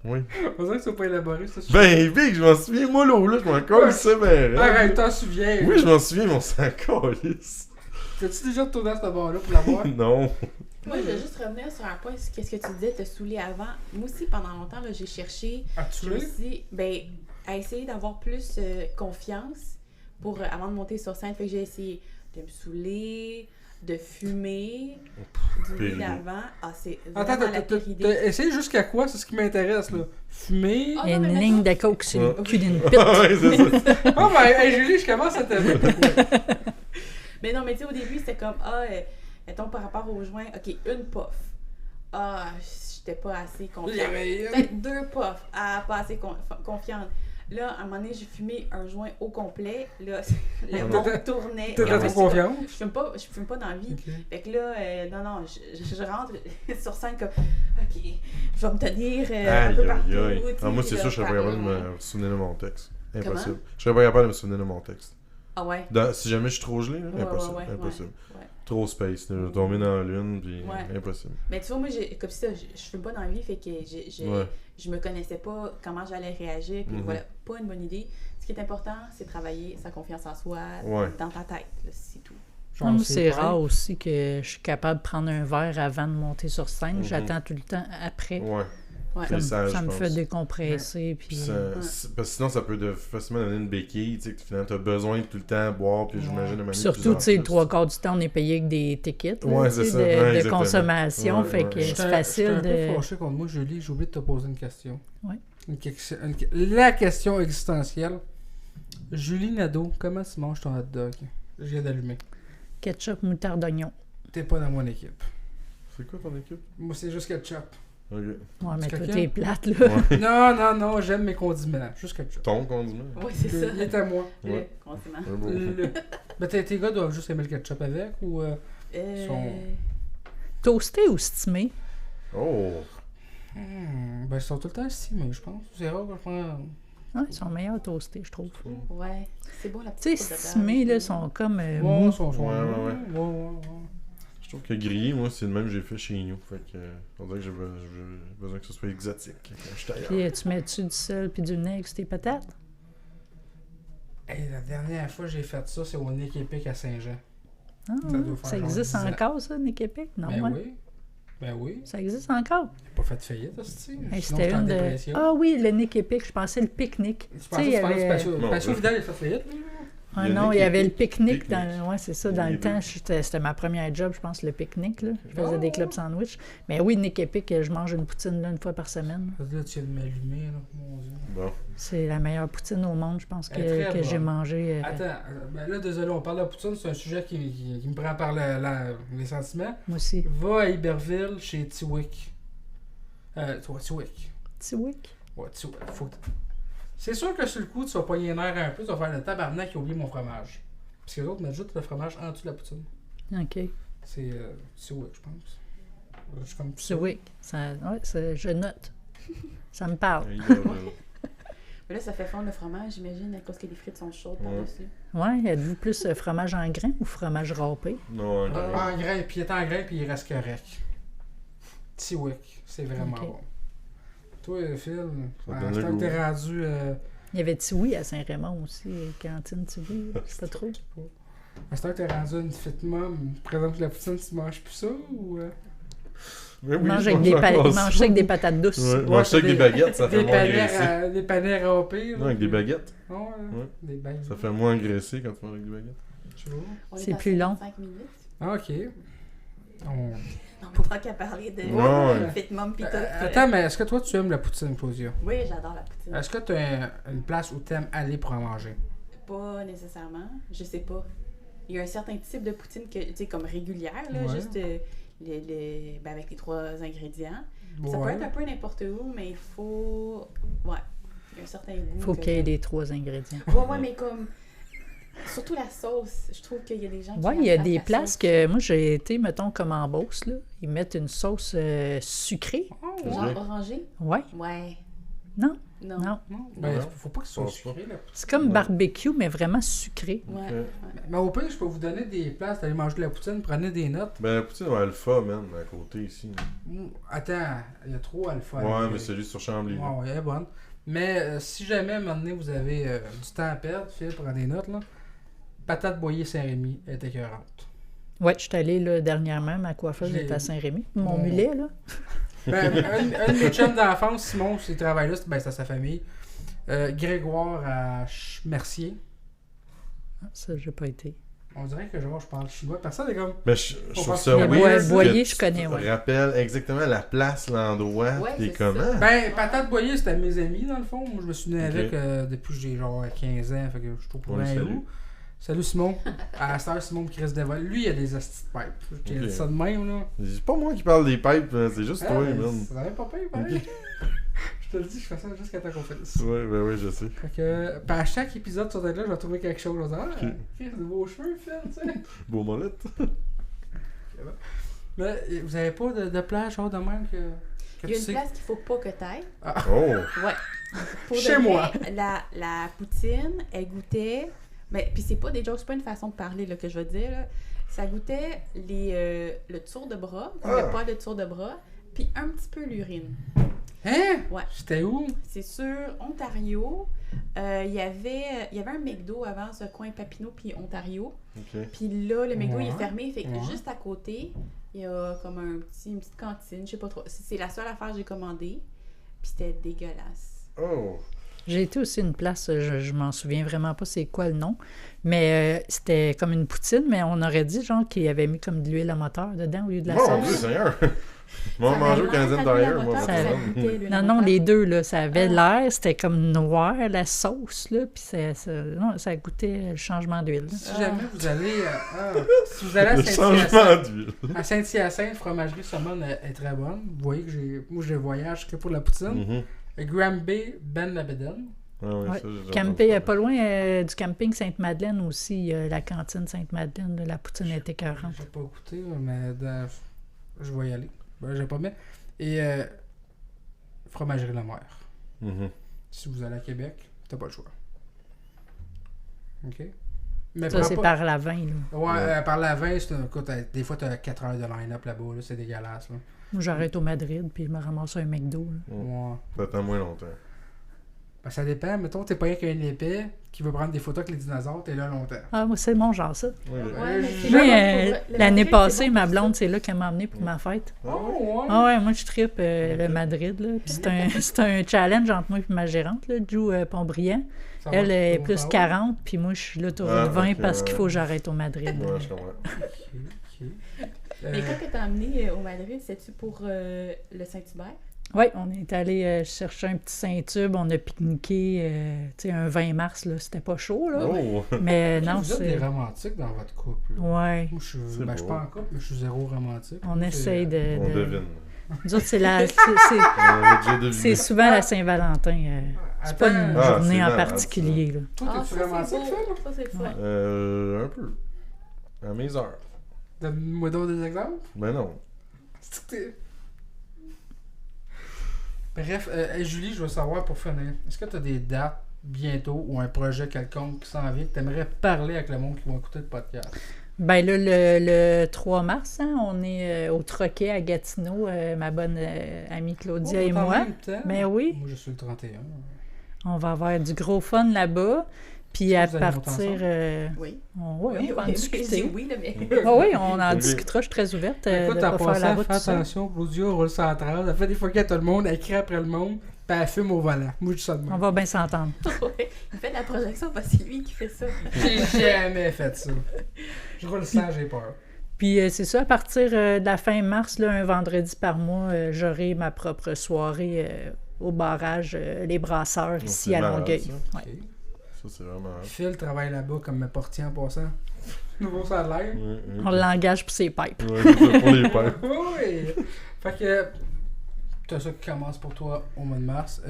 Oui. On dirait que c'est pas élaboré, ça. Ben, Big, je m'en souviens, moi, là, je m'en calissais, ben. Arrête, t'en souviens. Oui, je m'en souviens, mais on s'en calisse. T'as-tu déjà retourné à ce bar-là pour la voir? Non. Moi, je veux juste revenir sur un point, qu'est-ce que tu disais, te saouler avant. Moi aussi, pendant longtemps, là, j'ai cherché, As-tu je me vu? suis dit, ben, à essayer d'avoir plus confiance pour avant de monter sur scène. Fait que j'ai essayé de me saouler, de fumer, du pire lit idée. d'avant. Ah, c'est Attends, vraiment la pire idée. t'as essayé jusqu'à quoi? C'est ce qui m'intéresse, là. Fumer. Ah, Il y a non, une mais ligne mettons- de coke sur le Ouais. cul d'une pite. Ouais, c'est ça. Oh, ben, hey, Julie, je commence à t'aimer. Mais non, mais tu sais, au début, c'était comme, mettons, par rapport au joint, ok, une puff. Ah, j'étais pas assez confiante. Peut-être 2 puffs, pas assez confiante. Là, à un moment donné, j'ai fumé un joint au complet. Là, le monde tournait. T'étais Et après, trop c'est comme, confiante? je fume pas dans la vie. Ok. Fait que là, non, je rentre sur scène comme, ok, je vais me tenir un peu Aïe, partout. aïe, aïe. tu sais, Ah, moi, c'est là, sûr, je serais pas capable de parler, me souvenir de mon texte. Comment? Impossible. Je serais pas capable de me souvenir de mon texte. Ah ouais? Si jamais je suis trop gelé, là, Ouais, impossible. ouais, ouais, Impossible. ouais. Trop space, là, je vais tomber dans la lune, puis Ouais. impossible. Mais tu vois, moi, comme ça, je fume pas dans la vie, fait que Ouais. je me connaissais pas comment j'allais réagir, puis Mhm. voilà, pas une bonne idée. Ce qui est important, c'est travailler sa confiance en soi Ouais. dans ta tête, là, c'est tout. Genre, Moi, c'est pareil. rare aussi que je suis capable de prendre un verre avant de monter sur scène. Mhm. J'attends tout le temps après. Ouais. Ouais. C'est sage, Ça me je fait pense. décompresser. Puis, Puis parce que sinon, ça peut facilement donner une béquille, tu sais, que finalement, t'as besoin de tout le temps boire, puis j'imagine de manière surtout, tu sais, le 3 quarts du temps, on est payé avec des tickets là, Ouais, tu sais, c'est ça. de, Ouais, de exactement. consommation. Ouais, fait ouais. que J'étais c'est facile un peu de. fâché contre moi, Julie. J'ai oublié de te poser une question. Ouais. La question existentielle. Julie Nadeau, comment tu manges ton hot dog? Je viens d'allumer. Ketchup, moutarde, oignon. T'es pas dans mon équipe. C'est quoi ton équipe? Moi, c'est juste ketchup. Ok. Ouais, mais C'est toi, coquin. t'es plate, là. Ouais. Non, j'aime mes condiments. Juste ketchup. Ton condiment? Oui, c'est ça. Il est à moi. Le Ouais. condiment. C'est beau. Mais tes gars doivent juste aimer le ketchup avec ou. Son- Toasté ou stimé? Oh! Ben, ils sont tout le temps estimés, je pense. C'est rare que je prends. Ouais, ils sont meilleurs toastés, je trouve. Ouais, c'est bon la Tu sais, petite poudre de stimés, beurre. là, sont comme Ouais, mous. ils sont. Ouais. ouais. Je trouve que grillé, moi, c'est le même que j'ai fait chez nous. Fait que, on dirait que j'ai besoin que ce soit exotique quand je suis ailleurs. Puis tu mets-tu du sel puis du nez sur tes patates? Hey, la dernière fois que j'ai fait ça, c'est au Nick Epic à Saint-Jean. Ah, Ça doit faire ça genre existe 10 ans. encore, ça, Nick Epic? Non, Ben hein? oui. Ben oui. Ça existe encore? J'ai pas fait faillite, hostie. Hey, Sinon, c'était j'étais en une de... dépression. Ah oui, le Nick Epic, je pensais le pique-nique. Je Tu sais, pensais il que y tu parlais de avait... Patio. Non, Patio ouais. Vidal, il a fait faillite, lui. Ah Le non, Nick il y avait le Epic. pique-nique. Pique-nique. Ouais, c'est ça, dans Les le deux. temps, c'était ma première job, je pense, le pique-nique. Là. Je faisais Oh. des clubs sandwich. Mais oui, Nick Epic, je mange une poutine là, une fois par semaine. Là, tu viens de m'allumer, là. Mon Dieu. Bon. C'est la meilleure poutine au monde, je pense, Elle est très que j'ai bonne. mangé. Attends, ben là, désolé, on parle de la poutine, c'est un sujet qui me prend par les sentiments. Moi aussi. Va à Iberville chez Tiwick. Tiwick. Tiwick. Ouais, Tiwick. C'est sûr que sur le coup, tu vas pogner les nerfs un peu, tu vas faire le tabarnak qui a oublié mon fromage. Parce que les autres mettent juste le fromage en dessous de la poutine. OK. C'est Tiwick, je pense. Je suis comme Tiwick. Ça, ouais, je note. Ça me parle. Il va- Mais là, ça fait fondre le fromage, j'imagine, à cause que les frites sont chaudes Ouais. par-dessus. Ouais, êtes-vous plus fromage en grain ou fromage râpé? Non, ok. En grain, puis il est en grain, puis il reste correct. Tiwick, c'est vraiment Ok. bon. Toi, Phil, Ça à donne ce le temps que t'es goût. rendu... Il y avait Tiwi à Saint-Raymond aussi, cantine Tiwi, c'est pas trop. À ce temps que t'es rendu une fit mom, présente la poutine, tu manges plus ça ou... Mais Il oui, mange je avec des, mange encore il mange ça avec des patates douces. Ouais, Ouais, mange ça avec c'est des baguettes, ça fait des moins engraisser. des panais râpés. Non, avec des baguettes. Ouais, Ouais. des baguettes. Ça fait moins engraisser quand tu manges avec des baguettes. Tu vois? On C'est est à plus long. 55 minutes. Ah, ok. On- On pourra qu'à parler de Ouais. Fit Mom pis tout. Attends, mais est-ce que toi, tu aimes la poutine, Claudia? Oui, j'adore la poutine. Est-ce que tu as une place où tu aimes aller pour en manger? Pas nécessairement, je sais pas. Il y a un certain type de poutine que, tu sais, comme régulière, là, Ouais. juste ben, avec les 3 ingrédients. Ça peut Ouais. être un peu n'importe où, mais il faut... Ouais, il y a un certain goût. Faut que qu'il y ait les 3 ingrédients. Ouais, mais comme... Surtout la sauce. Je trouve qu'il y a des gens qui... Ouais, il y a aiment des la places sauce. que moi j'ai été, mettons, comme en Beauce, là. Ils mettent une sauce sucrée. Oh, Genre ouais. orangé? Ouais. Ouais. Non, Non. non. Non, ben, Non. faut pas que ce soit Pense pas. sucré, là. C'est comme Ouais. barbecue, mais vraiment sucré. Ouais. Ok. ouais. Mais au pire, je peux vous donner des places d'aller manger de la poutine, prenez des notes. Ben, la poutine au Alpha, man, à côté ici. Attends, il y a 3 alpha. Ouais, mais celui sur Chambly. là. Ouais, elle est bonne. Mais si jamais, à un moment donné, vous avez du temps à perdre, Phil, prends des notes, là. Patate boyer Saint-Rémy, elle est écœurante. Ouais, je suis allée là, dernièrement, ma coiffeuse J'ai- est à Saint-Rémy. Mon Mon- mulet, là. Ben, un de mes chums d'enfance, Simon, il travaille là, c'est à sa famille. Grégoire à Mercier. Ah, ça, j'ai pas été. On dirait que genre, je parle chinois. Personne n'est comme. Mais je Faut trouve pas ça que- Mais weird. Boyer, que je tu connais, te ouais. rappelles exactement la place, l'endroit, Ouais, pis c'est comment. ça. Ben, patate boyer, c'était mes amis, dans le fond. Moi, je me suis né Ok. avec depuis que j'ai genre 15 ans. Fait que je trouve On pour le bien salue. où. Salut Simon. À la sœur Simon Chris Devol. Lui, il a des hosties de pipes. J'ai Ok. dit ça de même, là. C'est pas moi qui parle des pipes, c'est juste toi, mais man. ça n'avait pas payé, pareil. Je te le dis, je fais ça jusqu'à ta conférence. Ouais, ben oui, je sais. Fait que, puis à chaque épisode sur cette là, je vais trouver quelque chose. Je vais dire, ah, Ok. Chris, de beaux cheveux, Phil, tu sais. Beau molette. Mais vous avez pas de plage, genre de même que Il y tu a une sais. place qu'il faut pas que t'ailles. Oh! Ouais. Pour de Chez vrai, moi. La poutine, elle goûtait... Mais puis c'est pas des jokes, c'est pas une façon de parler là, que je veux dire. Là. Ça goûtait le tour de bras, Ah. le poil de tour de bras, puis un petit peu l'urine. Hein? Ouais. C'était où? C'est sur Ontario. Il y avait un McDo avant ce coin Papineau puis Ontario. Ok. Puis là, le McDo il est Ouais. fermé. Fait que Ouais. juste à côté, il y a comme une petite cantine, je sais pas trop. C'est la seule affaire que j'ai commandée. Puis c'était dégueulasse. Oh! J'ai été aussi une place, je m'en souviens vraiment pas c'est quoi le nom, mais c'était comme une poutine, mais on aurait dit genre qu'il avait mis comme de l'huile à moteur dedans au lieu de la Mon Dieu, sauce. Seigneur! Moi, Ça manger au avait Canadien l'air Tire, d'huile à moi, moteur, ça ça goûtait l'huile à Non, non, moteur. les deux, là, ça avait Ah. l'air, c'était comme noir, la sauce, là, puis non, ça goûtait le changement d'huile. là. Si jamais vous allez si vous allez Le à changement Saint-Hyacinthe, d'huile. à Saint-Hyacinthe, fromagerie Saumon est très bonne. Vous voyez que moi je voyage que pour la poutine. Mhm. Granby, Ben Labeden. Ah ouais, Ouais. ça, j'ai déjà Camping, entendu pas loin du camping Sainte-Madeleine aussi, il y a la cantine Sainte-Madeleine, là, la poutine était écœurante. J'ai pas goûté, mais je vais y aller. Ben, j'ai pas mis. Et fromagerie La Mer. parler. Mhm. Si vous allez à Québec, t'as pas le choix. OK? Mais Ça, prends c'est pas- par la vin, là. Ouais, Ouais. par la 20, écoute, des fois t'as 4 heures de line-up là-bas, là, c'est dégueulasse. Là. Moi, j'arrête au Madrid, puis je me ramasse un McDo, là. Ouais. Ça attend moins longtemps. Ben, ça dépend. Mettons, t'es pas rien qu'un épais qui veut prendre des photos avec les dinosaures, t'es là longtemps. Ah, moi, c'est mon genre, ça. Ouais. Ouais, mais c'est Moi, bon pour- le l'année Madrid, passée, c'est bon ma pour blonde, ça. c'est là qu'elle m'a emmené pour ma fête. Ah ouais? ouais. Ah ouais, moi, je trippe le Madrid, là. Puis c'est un challenge entre moi et ma gérante, là, Jou Pontbriand. Ça va, Elle est ça va plus pas. 40, puis moi, je suis l'autoroute Ah, 20 fait que, parce qu'il faut que j'arrête au Madrid. Ouais, je comprends. Ok. Mais quand tu t'as amené au Madrid, c'est-tu pour le Saint-Hubert? Oui, on est allé chercher un petit Saint-Tube, on a pique-niqué, tu sais, un 20 mars, là, c'était pas chaud, là. Oh! Mais non, Vous êtes des c'est... romantiques dans votre couple. Là. Ouais, Moi, je suis C'est je suis beau. pas en couple, mais je suis zéro romantique. on Moi, essaye de... On devine. Nous autres, c'est la... c'est- On a déjà deviné. c'est souvent la Saint-Valentin. C'est pas une Attends, journée c'est en malade, particulier, là. toi, t'es-tu ça, romantique, c'est Phil? beau. Ça, c'est le fun. Ouais. Un peu. À mes heures. Donne-moi donc des exemples. Ben non. C'est que t'es- Bref, Julie, je veux savoir pour finir, est-ce que tu as des dates bientôt ou un projet quelconque qui s'en vient que tu aimerais parler avec le monde qui va écouter le podcast? Ben là, le 3 mars, hein, on est au Troquet à Gatineau, ma bonne amie Claudia et moi. Ben oui. Moi, je suis le 31. On va avoir du gros fun là-bas. Puis à Est-ce que vous allez monter partir... Oui. on va en Je discuter. dis oui, là, mais... Ah oui, on en Oui. discutera. Je suis très ouverte de Écoute, ne t'as pas faire passé la à route faire tout seul. attention, Claudia roule 130, elle fait des fois qu'il y a tout le monde, elle crie après le monde, puis elle fume au volant. Moi, je dis ça de On même. va bien s'entendre. Ouais. Il fait de la projection parce que c'est lui qui fait ça. J'ai jamais fait ça. Je roule sans, j'ai peur. Puis c'est ça, à partir de la fin mars, là, un vendredi par mois, j'aurai ma propre soirée au barrage Les Brasseurs, ici c'est à malade, Longueuil. ça. Ouais. Ça, c'est vraiment... Phil travaille là-bas comme portier en passant. Nouveau salaire. On l'engage pour ses pipes. Ouais, c'est ça, pour les pères. Oui! Fait que, t'as ça qui commence pour toi au mois de mars.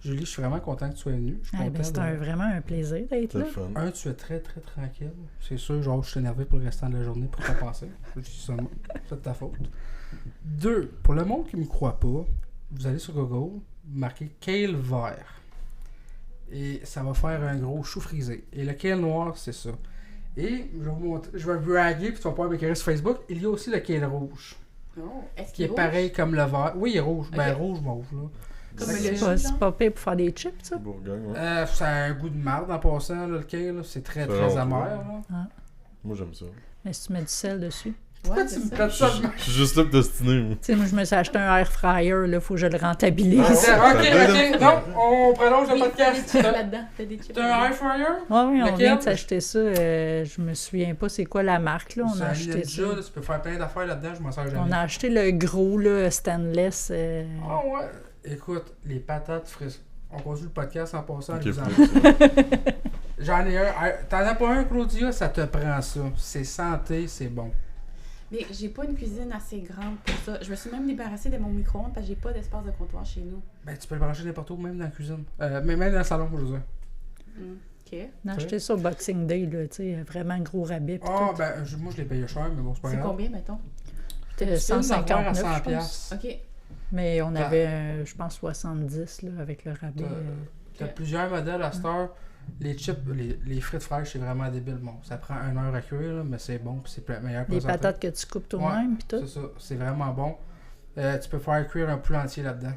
Julie, je suis vraiment content que tu sois venue. Je suis Ah, content ben, c'est vraiment un plaisir d'être C'est là. le fun. Tu es très très tranquille. C'est sûr, genre, je suis énervé pour le restant de la journée pour compenser. Je dis ça, c'est de ta faute. 2, pour le monde qui me croit pas, vous allez sur Google, vous marquez kale vert. Et ça va faire un gros chou frisé. Et le kale noir, c'est ça. Et je vais vous montrer, je vais braguer, puis tu vas pouvoir m'écrire sur Facebook. Il y a aussi le kale rouge, Non. Est-ce qui qu'il est pareil comme le vert. Oui, il est rouge. Ben, Ok. rouge, mauve, là. Comme Fait le que- chou. C'est pas pire pour faire des chips, ça? Bourgogne, ouais. Ça a un goût de marde en passant, là, le kale. Là. C'est très, C'est très vraiment amer. cool. Là. Moi, j'aime ça. Mais si tu mets du sel dessus. Pourquoi Ouais, tu c'est me ça. plates ça de même? Je suis juste là pour t'ostiner, moi. Tu sais, moi, je me suis acheté un air fryer, là, faut que je le rentabilise. Ok, non, on prolonge le Oui, t'as des podcast. chips là-dedans. T'as des chips T'as un là-dedans. air fryer? Oui, on Lequel? vient de s'acheter ça. Je me souviens pas c'est quoi la marque, là. On C'est a un acheté ça. Ninja, là, tu peux faire plein d'affaires là-dedans, je m'en sers jamais. On a acheté le gros, là, stainless. Ah ouais. Écoute, les patates frites. On continue le podcast en passant. Ok, en disant- plus. J'en ai un. T'en as pas un, Claudia? Ça te prend ça. C'est santé, c'est bon. Mais j'ai pas une cuisine assez grande pour ça. Je me suis même débarrassée de mon micro-ondes parce que j'ai pas d'espace de comptoir chez nous. Ben, tu peux le brancher n'importe où, même dans la cuisine. Mais même dans le salon, je veux dire. Ok. On a acheté ça au Boxing Day, là, tu sais, vraiment gros rabais. pis Ah, tout. ben, moi, je l'ai payé cher, mais bon, c'est pas C'est grave. combien, mettons? C'était Tu peux en avoir à 159, 100 je pense. piastres. Ok. Mais on T'as- avait, je pense, 70, là, avec le rabais. T'as plusieurs modèles à cette heure. Les chips, les frites fraîches, c'est vraiment débile. Bon, ça prend 1 heure à cuire, là, mais c'est bon, puis c'est meilleur pour Les la santé. patates que tu coupes toi-même, puis tout. C'est ça, c'est vraiment bon. Tu peux faire cuire un poulet entier là-dedans.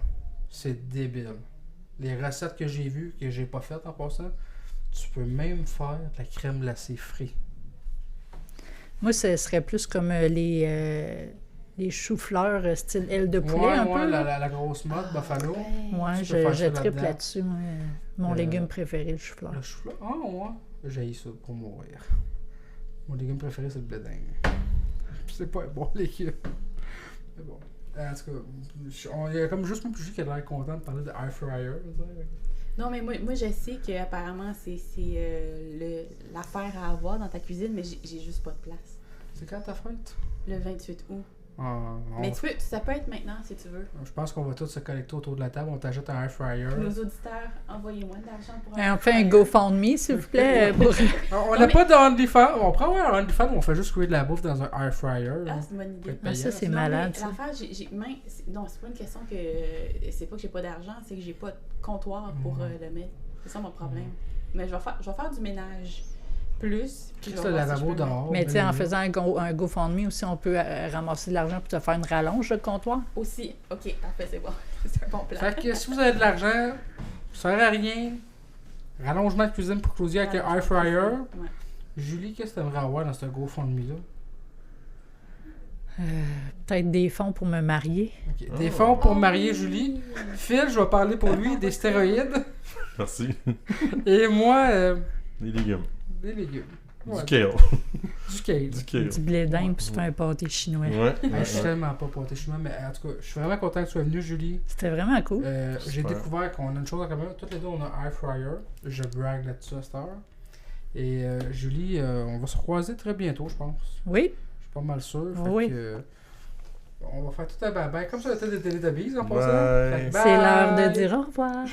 C'est débile. Les recettes que j'ai vues, que j'ai pas faites en passant, tu peux même faire de la crème glacée frite. Moi, ce serait plus comme les choux-fleurs style aile de poulet, un peu. là. la grosse mode, buffalo. Ouais, tu peux faire je ça tripe là-dedans. là-dessus. Moi. Mon Euh, légume préféré, le chou-fleur. Le chou-fleur. Ah ouais. J'ai ça pour mourir. Mon légume préféré, c'est le blé d'Inde. C'est pas un bon légume. Mais bon. En tout cas, il y a comme juste mon plus qui a l'air content de parler de air fryer. Non, mais moi je sais qu'apparemment, c'est l'affaire à avoir dans ta cuisine, mais j'ai juste pas de place. C'est quand ta fête? Le 28 août. On- Mais ça peut être maintenant si tu veux. Je pense qu'on va tous se connecter autour de la table. On t'ajoute un air fryer. Nos auditeurs, envoyez-moi de l'argent pour On fait un GoFundMe, s'il vous plaît. pour- On n'a pas de OnlyFans. On prend un OnlyFans où on fait juste cuire de la bouffe dans un air fryer. Ah, c'est une bonne idée. Ah, ça, c'est Non, malade, mais ça. l'affaire, non, c'est pas une question que. C'est pas que j'ai pas d'argent, c'est que j'ai pas de comptoir pour le mettre. C'est ça mon problème. Mais je vais faire du ménage plus. Puis je Juste vais le voir si je lavabo peux le dehors. Mais tu sais, en ben, faisant un GoFundMe aussi, on peut ramasser de l'argent pour te faire une rallonge de comptoir. mettre. Aussi. Ok, parfait, c'est bon. C'est un bon plan. Fait que si vous avez de l'argent, ça sert à rien. Rallongement de cuisine pour Claudia avec un air fryer. Ouais. Julie, qu'est-ce que tu aimerais avoir dans ce GoFundMe-là? Peut-être des fonds pour me marier. Ok. Oh. Des fonds pour marier Julie. Phil, je vais parler pour lui, des stéroïdes. Merci. Et moi, Les légumes. des légumes. Ouais, Du kale. Du kale. Du kale. Du blé d'Inde pour se faire un pâté chinois. Ouais. Je suis tellement pas pâté chinois, mais en tout cas, je suis vraiment content que tu sois venu, Julie. C'était vraiment cool. J'ai Super. découvert qu'on a une chose en commun. Toutes les deux, on a un air fryer. Je brague là-dessus à cette heure. Et Julie, on va se croiser très bientôt, je pense. Oui, Je suis pas mal sûr. Fait Oui. que, on va faire tout un bye-bye, comme ça la tête des Télétobies en Bye. passant. Fait que c'est l'heure de bye. dire au revoir.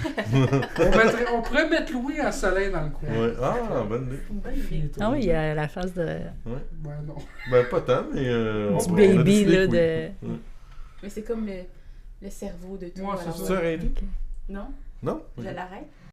On pourrait mettre Louis en soleil dans le coin. Ouais. Ah, bonne idée. C'est une bonne idée. Ah oui, il y a la face de Ouais, non. Ben, pas tant, mais. du on a baby, décidé là, que oui. de... Mais c'est comme le le cerveau de tout. Ouais, c'est alors, ça. C'est ça, Riley? Non? Non? Je l'arrête?